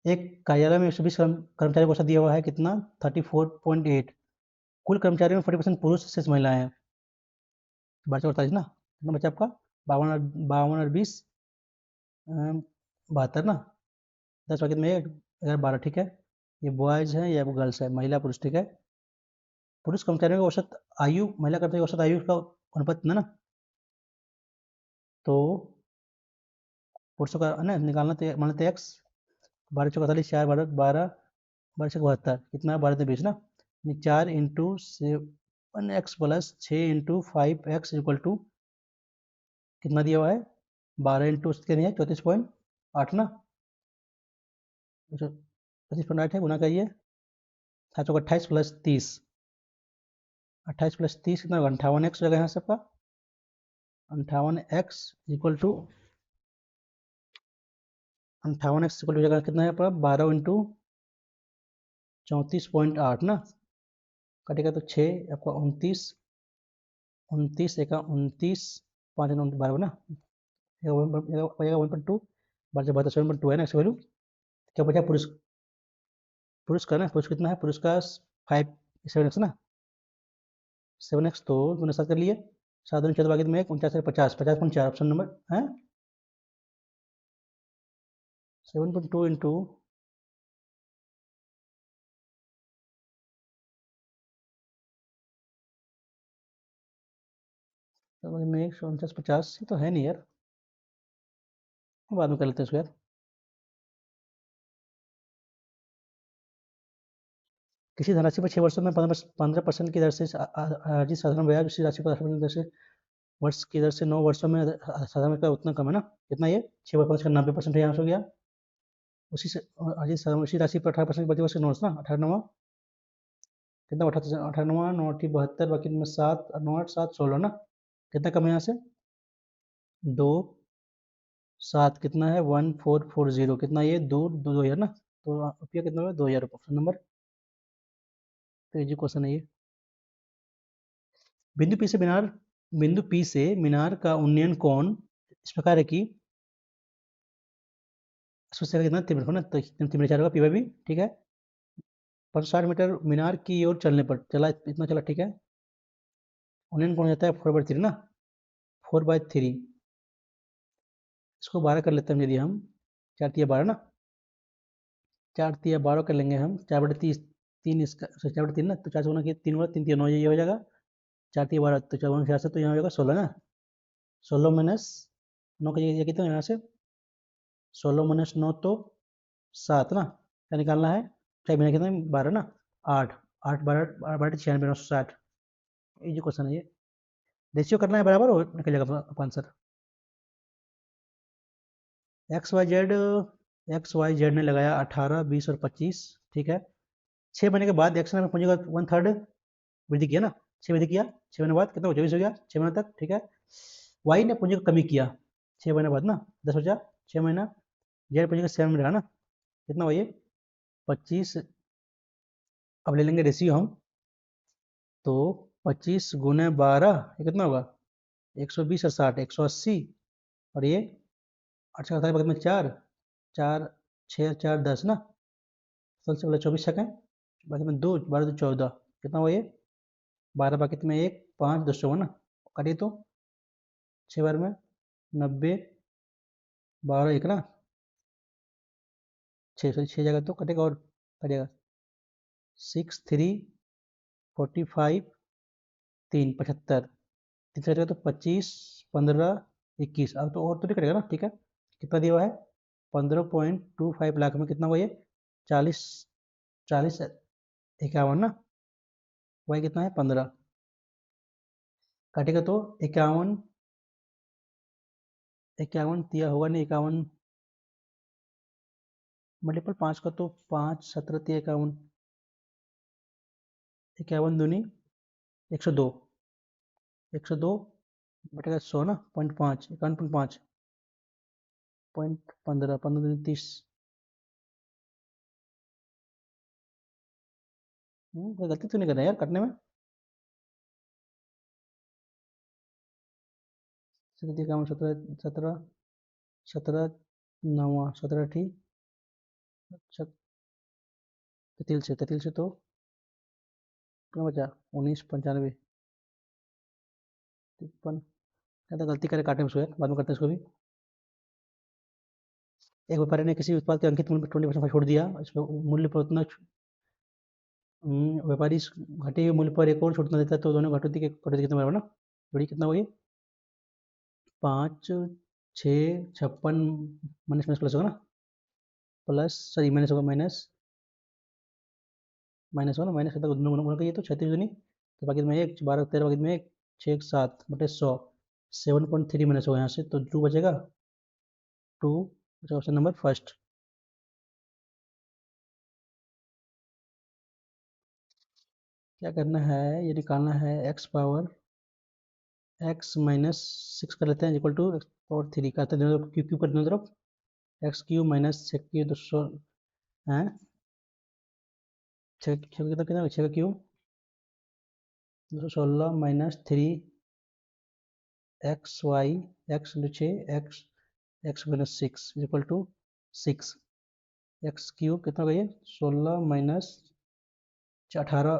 एक कार्यालय में 120 कर्मचारियों को औसत दिया हुआ है कितना, 34.8। कुल कर्मचारियों में 40% पुरुष शेष महिलाएं हैं। 12 48 ना, कितना बचा आपका? 52 और 20 72 ना, 10 पैकेट में 11 12, ठीक है। ये बॉयज है या गर्ल्स है, महिला पुरुष, ठीक है। पुरुष कर्मचारियों की औसत आयु, महिला कर्मचारियों की औसत आयु का अनुपात कितना ना, तो पुरुषों का है ना निकालना, तो मान लेते एक्स, 12 चौका 48, 4 12 12, 12 से 72 कितना, 12 से 20 ना, 4 × 7 x + 6 × 5 x = कितना दिया हुआ है, 12 × उसके नहीं है 34.8 ना, 34.8 है, गुना करिए, 7 चौका 28 + 30, 28 + 30 कितना होगा, 58x हो जाएगा यहाँ से आपका, 58x हो जाएगा कितना है आपका, 12 × 34.8 ना, कटेगा तो 6 आपका 29, 29 एका 29, 5 12 ना, 1.2, 12 से 7.2 है ना एक्स वैल्यू। क्या बचा पुरुष, पुरुष का ना, पुरुष कितना है, पुरुष का 7x ना, 7x तो मैंने साथ कर लिए, 7 बाकी में 49 50 50.4 ऑप्शन नंबर है, 7.2 इंटू, में 49 50 ये तो है नहीं यार, बाद में कर लेते हैं इसको यार। किसी धनराशि पर 6 वर्षों में 15% की दर से अर्जित साधारण ब्याज उसी राशि पर 10% दर से वर्ष की दर से 9 वर्षों में साधारण का उतना कम है ना, कितना ये 6 × 5 का 90% यहाँ से हो गया, उसी से अर्जित साधारण उसी राशि पर 18% प्रति वर्ष 9 ना, 18 कितना, 18 9 8 72 बाकी में 7 9 8 7 16 ना, कितना कम है यहाँ से, 2 7 कितना है 1440, कितना ये 2 ना, तो रुपया कितना होगा, 2000 ऑप्शन नंबर, तो ये क्वेश्चन है ये। बिंदु पी से मीनार, बिंदु पी से मीनार का उन्नयन कोण इस प्रकार है कि उससे कितना 3 मीटर ना, तो 3 मीटर 4 होगा पी बाई बी, ठीक है। 60 मीटर मीनार की ओर चलने पर चला, इतना चला, ठीक है। उन्नयन कोण जाता है 4/3 ना, 4/3, इसको 12 कर लेते हैं यदि हम, 4 × 3 = 12 ना, 4 × 3 = 12 कर लेंगे हम, 4/30 3 इसका 4/3 ना, तो 4 से गुना किया 3 3 3 9 ये हो जाएगा, 4 × 3 = 12, तो 4 4 से तो यहाँ हो जाएगा 16 ना, 16 माइनस 9 का ये कितना यहाँ से, 16 माइनस 9 तो 7 ना, क्या निकालना है, चाहे बिना कितना 12 ना, 8 8 12 12 96 960, ये जो क्वेश्चन है ये, रेशियो करना है बराबर, और निकलेगा आपका आंसर। एक्स वाई जेड ने लगाया 18 20 और 25, ठीक है। 6 महीने के बाद एक्स ने पूंजी का 1/3 वृद्धि किया ना, 6 वृद्धि किया, 6 महीने बाद कितना 24 हो गया, 6 महीने तक, ठीक है। वाई ने पूंजी को कमी किया 6 महीने बाद ना, 10 बचा, 6 महीना, जेड पूंजी का 7 में रहा ना, कितना हुआ ये 25, अब ले लेंगे रेशियो हम, तो 25 × 12 ये कितना होगा, 120 और 60 180, और ये 8 बगल में 4 4 6 4 10 ना, सबसे पहले 24 सेकेंड, बाकी में 2 12 2 14, कितना हुआ ये 12 बाकी में 1 5 2 ना, करिए तो 6 बार में 90, 12 1 ना, 6 जगह तो कटेगा, और कटेगा 6 3 45 3 75, 3 कटेगा तो 25 15 21, अब तो और तो नहीं कटेगा ना, ठीक है। कितना दिया हुआ है 15.25 लाख में, कितना हुआ ये 40 40 51 ना, वाई कितना है 15, काटेगा तो 51 51 दिया होगा नहीं, 51 मल्टीपल 5 का तो 5 17 तिया 51, 51 दूनी 102, 102 बटेगा 100 ना, 0.5 51.5 0.15 15 दूनी 30, कोई गलती तो नहीं कर रहा यार कटने में, 51 17 17 17 9 17 ठीक, तेतिल से तो कितना बचा 19 95, 53 ज़्यादा गलती करे काटे उसको यार, बाद में करते हैं इसको भी। एक व्यापारी ने किसी उत्पाद के अंकित मूल्य पर 20% छोड़ दिया, इसमें मूल्य पर उतना व्यापारी इस घटे हुए मूल्य पर एक और छूट न देता तो दोनों कटौती कितना बराबर ना, जोड़िए कितना हुआ ये 5 6 56 माइनस माइनस प्लस होगा ना, प्लस सॉरी माइनस होगा, माइनस माइनस होगा ना, माइनस कितना गुना गुना करिए तो 36 दूनी तो बाकी में 1 12 13 बाकी में 1 6 7 बटे 100 7.3 माइनस होगा यहाँ से तो 2 बचेगा 2 ऑप्शन नंबर फर्स्ट। क्या करना है, ये निकालना है एक्स पावर एक्स माइनस 6 कर लेते हैं इक्वल टू एक्स पावर 3 करते हैं दोनों क्यू क्यू कर दोनों तरफ एक्स क्यू माइनस 6 क्यू 200 है 6 कितना कितना 6 का cube 216 minus 3 x y x into 6 x x minus 6 equal to 6 x cube कितना होगा ये 16 माइनस 18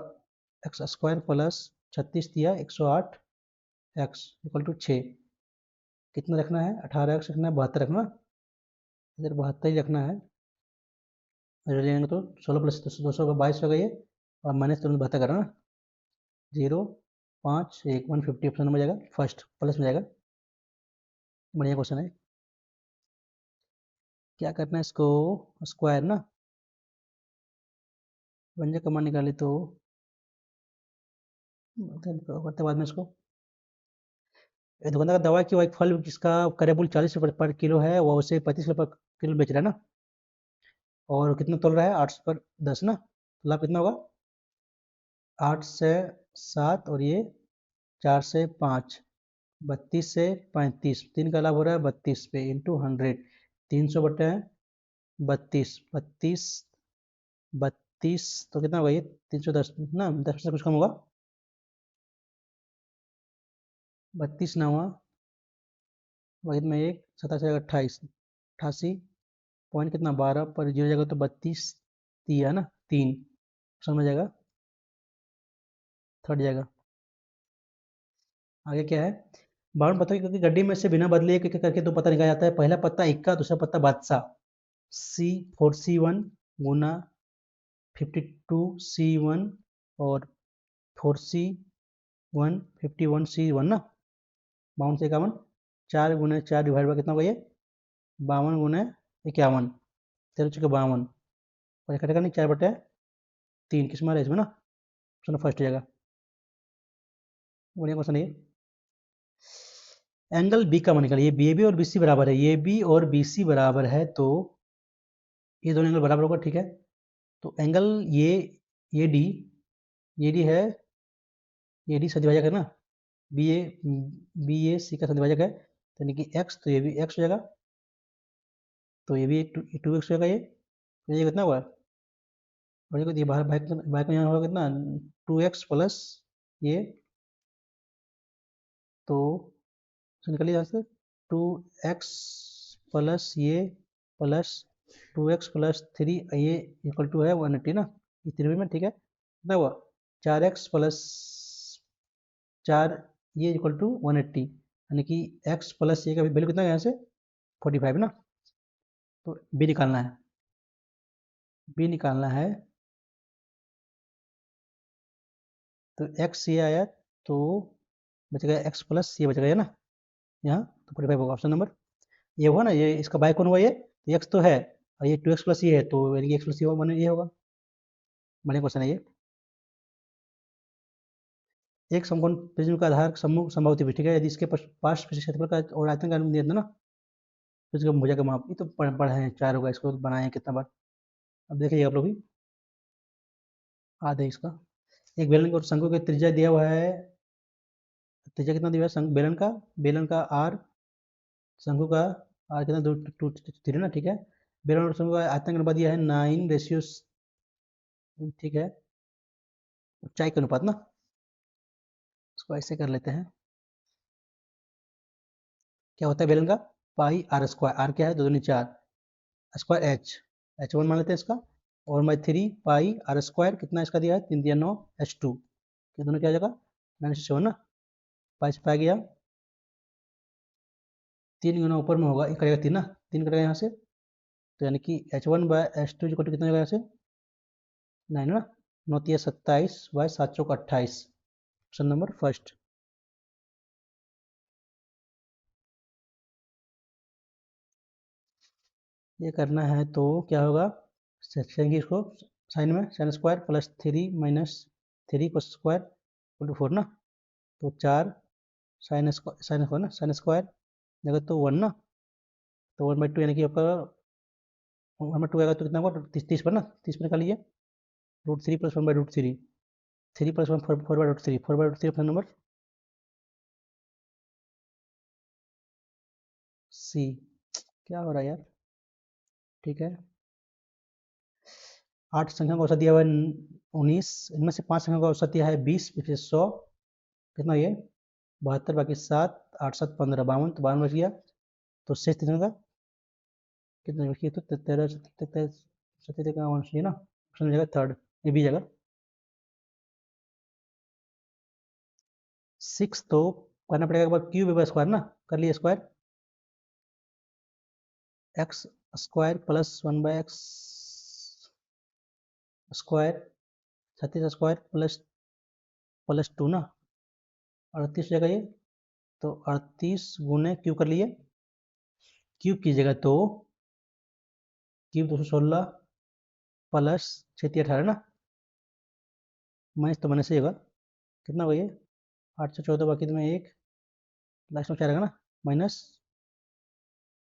एक्स स्क्वायर प्लस 36 दिया 108 एक्स इक्वल टू 6 कितना रखना है 18 एक्स रखना है 72 रखना, इधर 72 ही रखना है, इधर लेंगे तो 16 प्लस 200 का 22 होगा ये और माइनस तुरंत 72 करना ना 0 5 1 150 ऑप्शन में जाएगा फर्स्ट प्लस में जाएगा। बढ़िया क्वेश्चन है। क्या करना है इसको स्क्वायर ना व्यंजक कमान निकाले तो करते बाद में इसको दुकानदार का दावा है कि वो एक फल जिसका करीबन 40 रुपये पर किलो है वो उसे 35 रुपये पर किलो बेच रहा है ना और कितना तोल रहा है 8 पर 10 ना तो लाभ कितना होगा 8 से 7 और ये 4 से 5 32 से 35 3 का लाभ हो रहा है 32 पे इंटू 100 300 बटे 32 32 32 तो कितना होगा ये 310 ना 10% कुछ कम होगा 32 नवा वाहिद में 1 27 28 88 पॉइंट कितना 12 पर जीरो जाएगा तो 32 दिया ना 3 समझ जाएगा थर्ड जाएगा। आगे क्या है 52 पत्तों की गड्डी में से बिना बदले एक एक करके दो पत्ता निकाला जाता है, पहला पत्ता इक्का दूसरा पत्ता बादशाह सी 4C1 गुना 52C1 और 4C1 51C1 ना 52 से 51 4 गुना 4 डिवाइड बाई कितना होगा ये 52 गुना 51 तेरह चौके 52 और कटेगा नहीं 4 बटे 3 किस मारे इसमें ना ऑप्शन फर्स्ट हो जाएगा। बढ़िया क्वेश्चन है। एंगल बी का मान निकालिए बी ए बी और बी सी बराबर है, ये बी और बी सी बराबर है तो ये दोनों एंगल बराबर होगा ठीक है। तो एंगल ये डी है ये डी सदिभाजक है ना बी ए सी का सदिभाजक है तो यानी कि एक्स तो ये भी एक्स हो जाएगा तो ये भी 2x होगा ये तो ये कितना हुआ और ये बाहर बाहर का यहाँ होगा कितना 2x प्लस ये तो निकलिए यहाँ से 2x प्लस ये प्लस 2x प्लस 3 ये इक्वल टू है 180 ना ये 3 में ठीक है कितना हुआ 4x प्लस 4 ये इक्वल टू 180 यानी कि x प्लस ये का वैल्यू कितना है यहाँ से 45 ना तो बी निकालना है बी निकालना है तो x ये आया तो बचेगा x प्लस ये बचेगा ना यहाँ तो 45 होगा ऑप्शन नंबर ये हुआ ना ये इसका बाय कौन हुआ ये एक्स तो है और ये 2x प्लस ये है तो यानी कि एक्स प्लस ये होगा ये होगा बढ़िया क्वेश्चन है ये। एक समकोण प्रिज्म का आधार समूह समबाहु त्रिभुज ठीक है यदि इसके पार्श्व क्षेत्रफल का और आयतन का अनुपात देना ना तो इसका भुजा का माप ये तो पढ़े हैं 4 होगा इसको बनाए कितना बार अब देखिए आप लोग भी आधे इसका एक बेलन और शंकु की त्रिज्या दिया हुआ है त्रिज्या कितना दिया हुआ है बेलन का आर शंकु का आर कितना 2 ना ठीक है बेलन और शंकु का आयतन का अनुपात दिया है 9 ठीक है ऊंचाई का अनुपात ना इसको ऐसे कर लेते हैं क्या होता है बेलन का पाई आर स्क्वायर आर क्या है 2 दूनी 4 स्क्वायर एच वन मान लेते हैं इसका और मैं 3 पाई आर स्क्वायर कितना इसका दिया है 3 दिया 9 H2 ये दोनों क्या हो जाएगा 9 7 ना पाई से पाया गया 3 गुना ऊपर में होगा, ये करेगा 3 ना, 3 करेगा यहाँ से, तो यानी कि H1/H2 कितना होगा यहाँ से 9 ना, 9 3 27 बाय 7 चौक 28, ऑप्शन नंबर फर्स्ट। ये करना है तो क्या होगा, सेक्शन की इसको साइन में साइन स्क्वायर प्लस 3 माइनस 3 को स्क्वायर इक्वल टू 4 ना, तो 4 साइन स्क्वायर ना, साइन स्क्वायर देखो तो 1 ना, तो 1/2 यानी कि आपका 1/2 आएगा तो कितना होगा 30 पर ना, 30 पर निकालिए, √3 प्लस 1/√3, 3 प्लस 1 4/√3, 4/√3 अपना नंबर सी। क्या हो रहा है यार, ठीक है। 8 संख्या का औसत दिया हुआ है 19, इनमें से 5 संख्या का औसत दिया है 20, फिर 100, कितना ये 72 बाकी 7, 8 7 15, 52, तो 52 बच गया, तो शेष कितने का, कितना बच गया, तो 13 सत्तर का आंसर ना, ऑप्शन हो जाएगा थर्ड, ये भी जगह 6, तो करना पड़ेगा एक बार क्यूब एक बार स्क्वायर ना, कर लिए square, x square plus 1/x square 36 square plus plus 2 ना, 38 जगह ये, तो 38 गुने क्यूब कर लिए, क्यूब कीजिएगा तो क्यूब 216 प्लस 6 18 ना, माइनस तो माइनस ही होगा, कितना होगा ये 814 बाकी में एक, लास्ट में क्या रहेगा ना, माइनस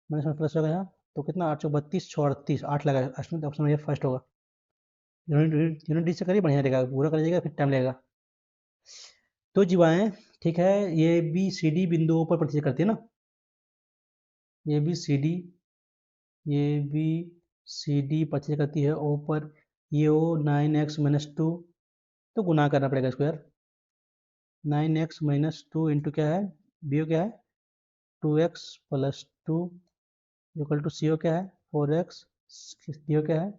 माइनस में प्लस होगा यहाँ, तो कितना 832 638 8 लगा, ऑप्शन में ये फर्स्ट होगा। यूनिट डी से करिए बढ़िया रहेगा, पूरा करिएगा फिर टाइम लगेगा। तो जीवाएं, ठीक है, ये बी सी डी बिंदुओं पर प्रतिच्छेद करती है ना, ये बी सी डी, ये बी सी डी प्रतिच्छेद करती है ओ पर, ये ओ 9x-2, तो गुना करना पड़ेगा इसको यार, 9x-2 इंटू क्या है, बी ओ क्या है 2x+2 इक्वल टू सी ओ क्या है 4x, डी ओ क्या है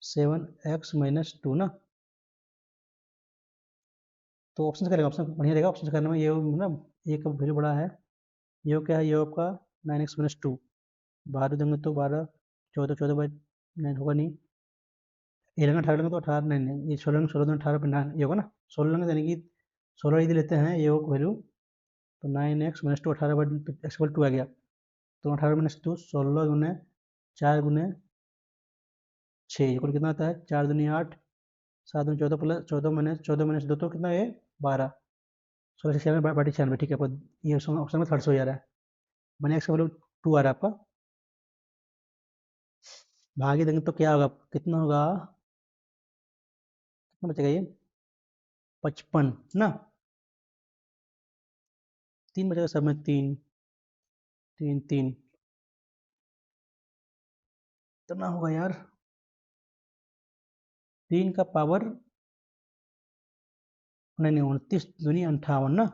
7x-2 ना, तो ऑप्शन से करेगा, ऑप्शन बढ़िया रहेगा, ऑप्शन से करने में ये ना, ये का वैल्यू बड़ा है, ये क्या है, ये आपका 9x-2, 12 देंगे तो 12, 14 14/9 होगा नहीं, ये लेंगे 18 लेंगे तो 18 नहीं नहीं, ये 16 लेंगे 16 दूनी 18 9 ये होगा ना, 16 लेंगे यानी कि 16 यदि लेते हैं ये वैल्यू, तो 9x-2 18/x+2 आ गया, तो 18-2 16 गुने 4 गुने 6 ये कुल कितना आता है 4 दूनी 8, 7 दूनी 14 प्लस 14 - 2 तो कितना है 12, 16 से 96 बटी 96, ठीक है, पर ये ऑप्शन में थर्ड से हो जा रहा है, मैंने एक्स का वैल्यू 2 आ रहा है आपका, भागे देंगे तो क्या होगा, कितना होगा, कितना बचेगा ये 55 ना, 3 बचेगा सब में, 3 3 3, कितना होगा यार, 3 का पावर, नहीं नहीं 29 दूनी 58 ना,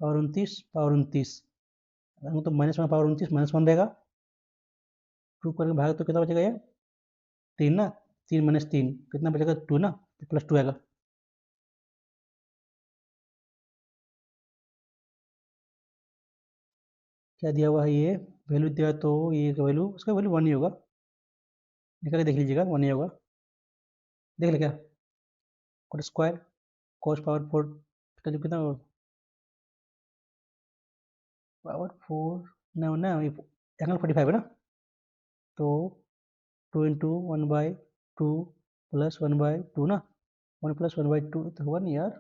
पावर 29 तो माइनस में पावर 29 -1 रहेगा, 2 करके भाग तो कितना बचेगा ये 3 ना, 3 - 3 कितना बचेगा 2 ना, +2 आएगा, क्या दिया हुआ है ये वैल्यू दिया, तो ये वैल्यू उसका वैल्यू 1 ही होगा, निकाल के देख लीजिएगा 1 ही होगा, देख ले क्या, कोट स्क्वायर कोस पावर 4 का जो कितना पावर 4 ना ना, एंगल 45 है ना, तो 2 इंटू 1/2 प्लस 1/2 ना, 1 प्लस 1/2 तो होगा नहीं यार,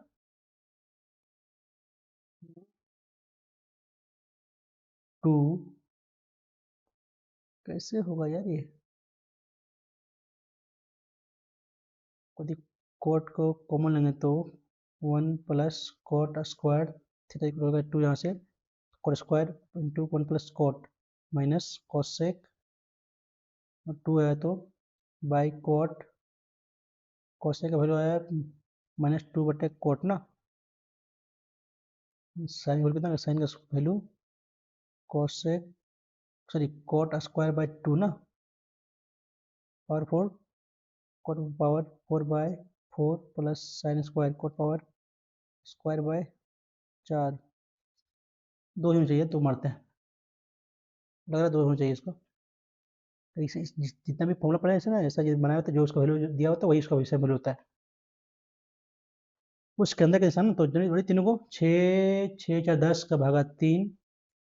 2 कैसे होगा यार ये, यदि कोट को कॉमन लेंगे तो 1 plus cot square theta equal होगा 2 यहाँ से, cot square into 1 plus cot minus cosec 2 है तो बाई कोट, कोसेक का वैल्यू आया -2/कोट ना, साइन वैल्यू कितना, साइन का value cosec, sorry cot square by 2 ना, power 4, cot power 4/4 plus sine square cot power square by 4, 2 ही होनी चाहिए, तो मारते हैं। लग रहा है 2 होनी चाहिए इसको। तो जितना भी फॉर्मूला पढ़ा है ऐसे ना, ऐसा जो बनाया होता है, जो उसका वैल्यू दिया होता है वही उसका वैसे वैल्यू होता है। उसके अंदर के निशान ना, तो जोड़ी तीनों को 6 6 4 10 का भागा 3,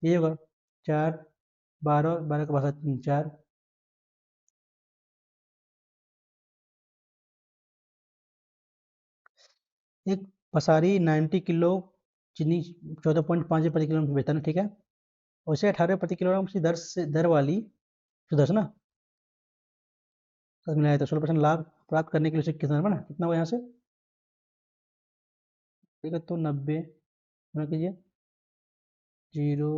ये होगा 4 12 12 का भागा 3 4। एक पसारी 90 किलो चीनी 14.5 प्रति किलोग्राम बेचता है ना, ठीक है। वैसे 18 प्रति किलोग्राम की दर वाली सुदर्शन साथ मिलाया तो 16% लाभ प्राप्त करने के लिए उसे कितना बना, कितना हुआ यहाँ से, ठीक है। तो 90 गुणा कीजिए, 0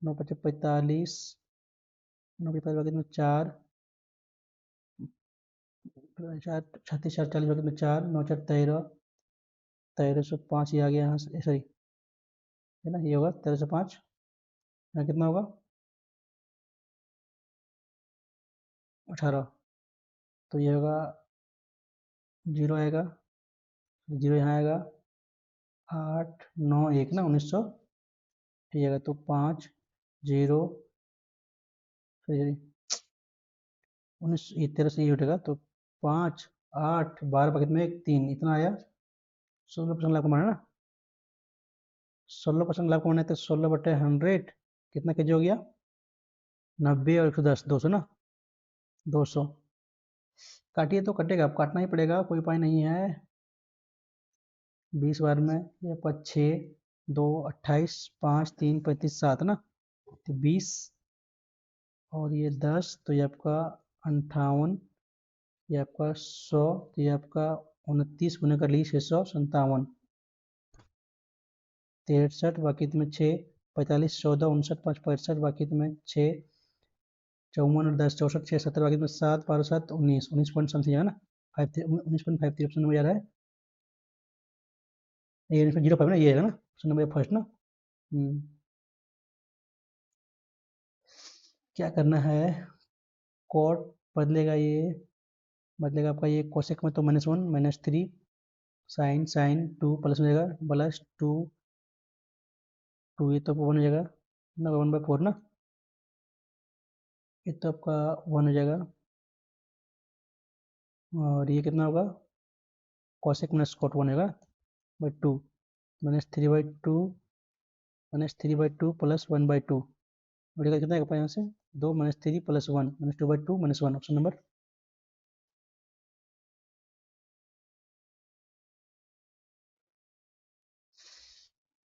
9 पचे 45, 9 के 5 में 4 4 36 4 40 में 4 9 4 13, 1305 ये आ गया यहाँ से, सॉरी है ना, ये होगा 1305। यहाँ कितना होगा 18, तो ये होगा 0 आएगा, 0 यहाँ आएगा, 8 9 1 ना 1900, ठीक है। तो 5 0 उन्नीस, ये 13 से ये उठेगा, तो 5 8 12 पॉकेट में 1 3 इतना आया। 16% लाभ कमाना ना, 16% लाभ कमाना है, तो 16/100 कितना केजी हो गया, 90 और 110 200 ना, 200। काटिए तो कटेगा, अब काटना ही पड़ेगा, कोई उपाय नहीं है। 20 बार में ये आपका 6 2 28 5 3 35 7 ना, तो 20 और ये 10, तो ये आपका 58, ये आपका 100, तो ये आपका 29 गुने कर ली 657, 63 बाकी तुम्हें 6 45 14 59 5 65 बाकी तुम्हें 6 54 और 10 64 6 70 बाकी तुम्हें 7 12 7 19 19 पॉइंट समथिंग है ना, 19.53 ऑप्शन नंबर आ रहा है। ये 0.5 ना, ये है ना ऑप्शन नंबर फर्स्ट ना। हम्म, क्या करना है, कॉट बदलेगा, ये बदलेगा आपका ये कोसेक में, तो -1 -3 साइन साइन 2 प्लस हो जाएगा प्लस 2 2, ये तो 1 हो जाएगा ना, 1/4 ना, ये तो आपका 1 हो जाएगा। और ये कितना होगा, कॉसेक माइनस कॉट 1 होगा बाई 2, -3/2 -3/2 प्लस 1/2, बढ़ेगा कितना आएगा यहाँ से, 2 -3 प्लस 1 -2/2 -1 ऑप्शन नंबर।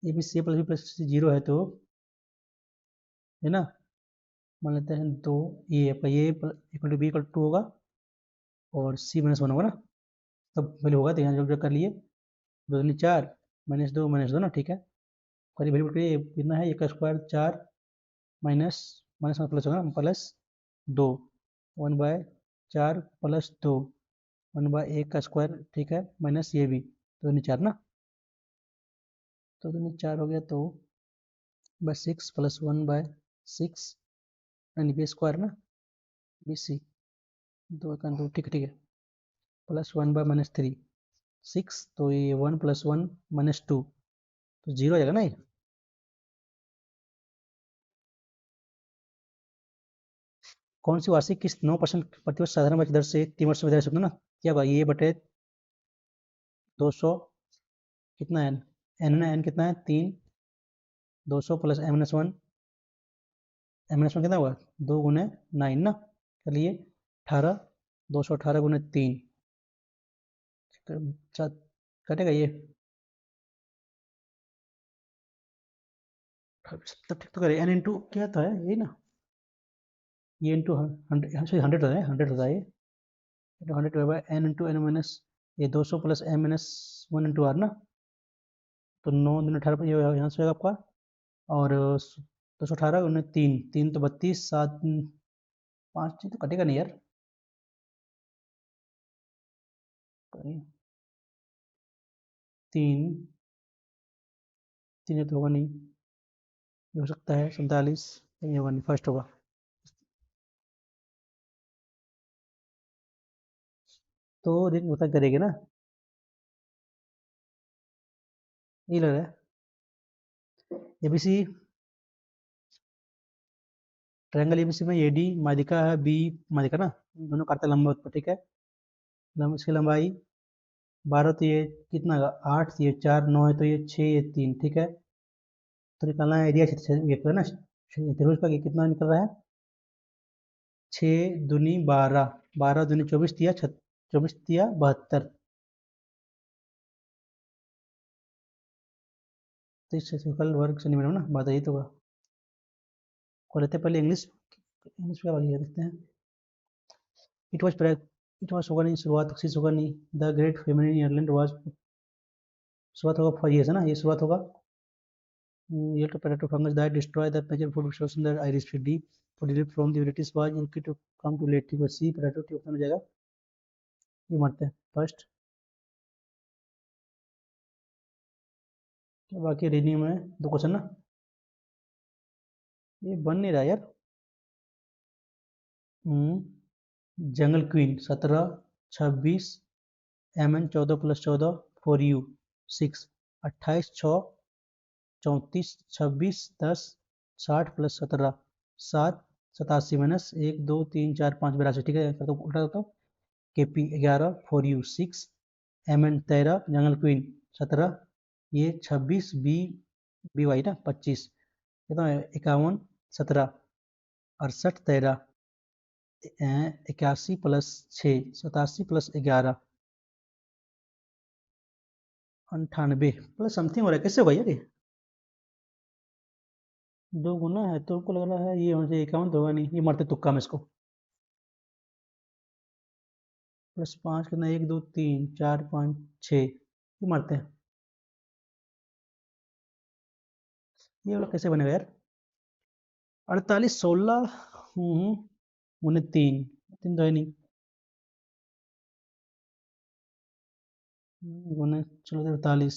ये भी सी प्लस बी प्लस 0 है, तो है ना, मान लेते हैं 2, ये आपका ये equal to B equal to होगा और सी -1 होगा ना, तब वैल्यू होगा, तो यहाँ जो कर लिए 2 दूनी 4 -2 ना, ठीक है। करीब वैल्यू करिए, कितना है, 1 का स्क्वायर 4 माइनस माइनस प्लस होगा प्लस 2 1/4 प्लस 2 1/1 का स्क्वायर, ठीक है, माइनस ये भी 2 दूनी 4 ना, तो 2 दूनी 4 हो गया, तो बस 6 प्लस 1/6 यानी बी स्क्वायर ना, बी सी 2 का 2, ठीक है ठीक है, प्लस 1/-3 6, तो ये 1 + 1 -2, तो 0 आ जाएगा ना ये। कौन सी वार्षिक किस्त 9% प्रतिवर्ष साधारण ब्याज दर से 3 वर्ष में दे सकते हो ना, क्या होगा, ये बटे 200, कितना है एन ना, एन कितना है 3, 200 प्लस m-1, m-1 कितना हुआ 2 गुने 9 ना, चलिए 18, 218 गुने 3, कटेगा ये, तब ठीक तो करे, एन इंटू क्या था है यही ना, ये इंटू 100 होता है, 100 होता है ये, तो 100 by n into n minus ये 200 प्लस m-1 इंटू आर ना, तो 9 दिन 18 ये यहाँ से होगा आपका, और 218 उन्हें 3 3 तो 32 7 5 तो कटेगा नहीं यार, 3 3 तो होगा नहीं, ये हो सकता है 47, नहीं होगा नहीं, फर्स्ट होगा। तो दिन उतना करेंगे ना, ये लग रहा है, एबीसी, ट्रायंगल एबीसी में एडी माध्यिका है, बी माध्यिका ना, दोनों काटते लंबवत पर, ठीक है। इसकी लंबाई 12, तो ये कितना 8, ये 4, 9 है, तो ये 6, ये 3, ठीक है। तो निकालना है एरिया ये तो है ना त्रिभुज का, ये कितना निकल रहा है 6 दूनी 12, 12 दूनी 24 दिया 24 दिया 72, तो इससे सिंपल वर्ग से नहीं बना ना, बात यही तो होगा। को लेते हैं पहले इंग्लिश, इंग्लिश का वाली देखते हैं। इट वॉज इट वॉज होगा नहीं, शुरुआत शीर्ष होगा नहीं, the great feminine Ireland was, शुरुआत होगा ये है ना, ये शुरुआत होगा। ये तो potato fungus that destroy the major food source in the Irish D, for delete from the British was इनकी टू कम टू लेट, ठीक है। सी पोटैटो ट्यूब हो जाएगा, ये मरते हैं फर्स्ट। बाकी रीडिंग में 2 क्वेश्चन ना, ये बन नहीं रहा यार। Jungle queen 17, 26, M N 14 + 14, for you 6, 28, 6, 34, 26, 10, 60 + 17, 7, 87 - 1, 2, 3, 4, 5, 82, ठीक है। तो उल्टा करता हूँ, K P 11, for you 6, M N 13, जंगल क्वीन 17, ये 26, बी बी वाई ना 25, ये तो 51, 17, 68, 13, 81 + 6, 87 + 11, 98 प्लस समथिंग हो रहा है, कैसे होगा यार ये? 2 गुना है तो हमको लग रहा है ये होना चाहिए 51, तो होगा नहीं, ये मरते तुक्का में इसको। +5 कितना, 1, 2, 3, 4, 5, 6, ये मरते हैं। ये वाला कैसे बनेगा यार? 48, 16, 3, 3 तो है नहीं, गुने, चलो 48,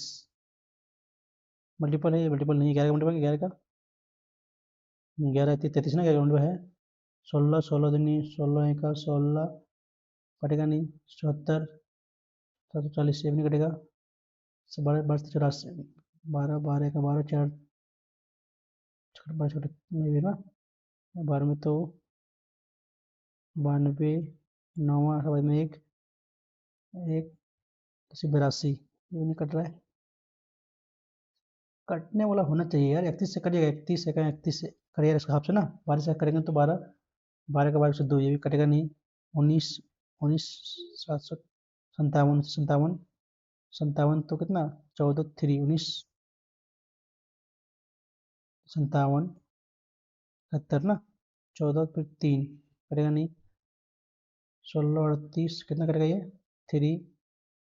मल्टीपल है, ये मल्टीपल नहीं है, 11 का मल्टीपल, 11 का 11, 33 ना, 11 का मल्टीपल है। 16, 16 दूनी 16, 1 का 16, कटेगा नहीं, 74, 740 से भी नहीं कटेगा, 12, 12, 84, 12, 12 का 12, 4 छोटे, 12 छोटे नहीं भी ना, 12 में तो 92, 9वां में एक, एक 82, ये नहीं कट रहा है, कटने वाला होना चाहिए यार, 31 से कटेगा, 31 से 31 से करेगा इस हिसाब से ना, 12 से करेंगे तो 12, 12 का 12 से 2, ये भी कटेगा नहीं, 19, 19, 757, 57, 57 तो कितना 14, 3, 19, 57, 71 ना, 14 फिर 3 करेगा नहीं, 16, 38 कितना करेगा ये 3,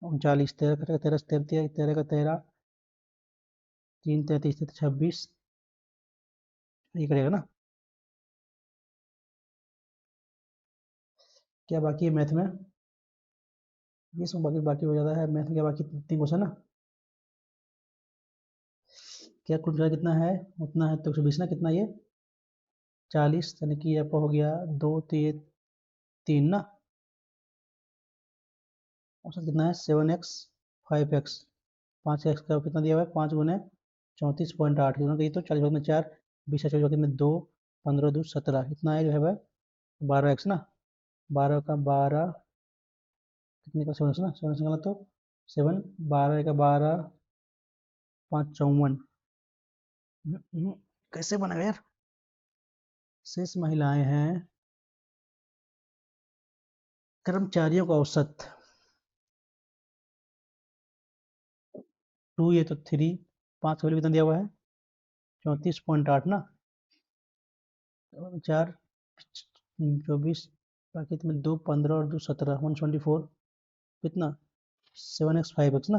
39, 13 करेगा, 13 से 13, 13 का 13, 3, 33, 26, ये करेगा ना। क्या बाकी है मैथ में? ये सब बाकी बाकी हो जाता है मैथ में, क्या बाकी 3 क्वेश्चन ना। क्या कुल मिला कितना है, उतना है तो 120 ना, कितना ये 40, यानी कि आपका हो गया 2, तो ये 3 ना, औसत कितना है 7x, 5x, 5x का कितना दिया हुआ है 5 गुने 34.8, दोनों का ये तो 40 में 4, 20 24 में 2, 15 2 17, इतना है जो है वह 12x ना, 12 का 12, कितने का 7 ना, 7 निकाला तो 7, 12 का 12, 5 54, कैसे बनेगा यार? शेष महिलाएं हैं, कर्मचारियों का औसत 2, ये तो 3, 5 का वैल्यू कितना दिया हुआ है 34.8 ना, 4, 24, बाकी तुम्हें 2, 15 और 2, 17, 124, कितना 7x 5x ना,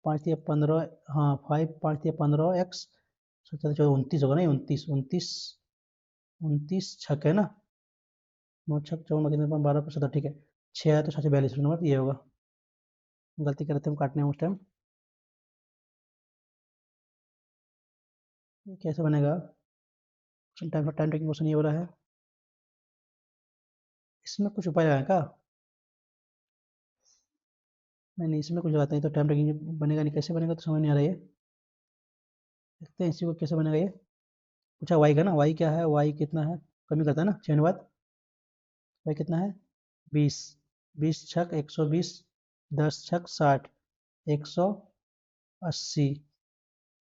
5 या 15, हाँ 5, 5 या 15x, 17 14 29 होगा नहीं, 29, 29, 29 छक है ना, 9 छक 54, कितने 12 पर 17, ठीक है। 6 है तो 6 से 42 नंबर ये होगा, गलती करते हम काटने में उस टाइम। ये कैसे बनेगा? टाइम टाइम टेकिंग क्वेश्चन ये हो रहा है, इसमें कुछ उपाय लगाएं क्या? नहीं नहीं, इसमें कुछ लगाते हैं तो टाइम टेकिंग बनेगा नहीं, कैसे बनेगा तो समझ नहीं आ रहा है। देखते हैं इसी को कैसे बनेगा ये। पूछा वाई का ना, वाई क्या है, वाई कितना है, कमी करता है ना 6 बाद, वाई कितना है 20, 20 छक 120, 10 छक 60, 180,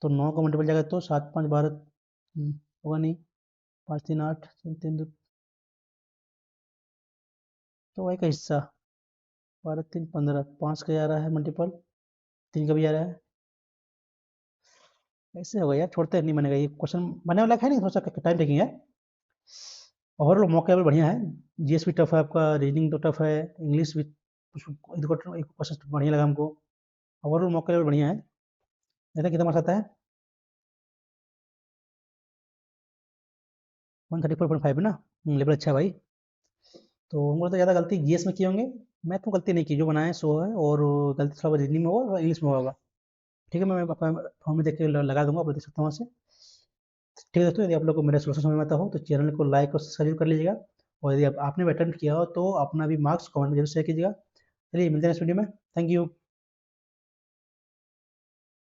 तो 9 का मल्टीपल जाएगा तो 7 5 12, होगा नहीं, 5 3 8, 3 2, तो वाई का हिस्सा 12 3 15, 5 का जा रहा है मल्टीपल, 3 का भी जा रहा है, ऐसे होगा यार, छोड़ते नहीं बनेगा ये क्वेश्चन, बनने वाला है नहीं, थोड़ा सा टाइम टेकिंग है। ओवरऑल मॉक टेबल बढ़िया है, जीएस भी टफ है आपका, रीजनिंग तो टफ है, इंग्लिश भी कुछ एक क्वेश्चन बढ़िया लगा हमको। ओवरऑल मॉक टेबल बढ़िया है। देखते हैं कितना मार्क्स आता है। 134.5 है ना, लेवल अच्छा है भाई। तो हम तो ज़्यादा गलती जीएस में किए होंगे, मैथ में गलती नहीं की, जो बनाए सो है, और गलती थोड़ा रीजनिंग में होगा और इंग्लिश में होगा। ठीक है, मैं अपना फॉर्म में देख के लगा दूंगा, आप देख सकते हो वहाँ से। ठीक है दोस्तों, यदि आप लोग को मेरा सोल्यूशन समझ में आता हो तो चैनल को लाइक और सब्सक्राइब कर लीजिएगा, और यदि आपने भी अटेम्प्ट किया हो तो अपना भी मार्क्स कमेंट में जरूर शेयर कीजिएगा। चलिए मिलते हैं नेक्स्ट वीडियो में, थैंक यू।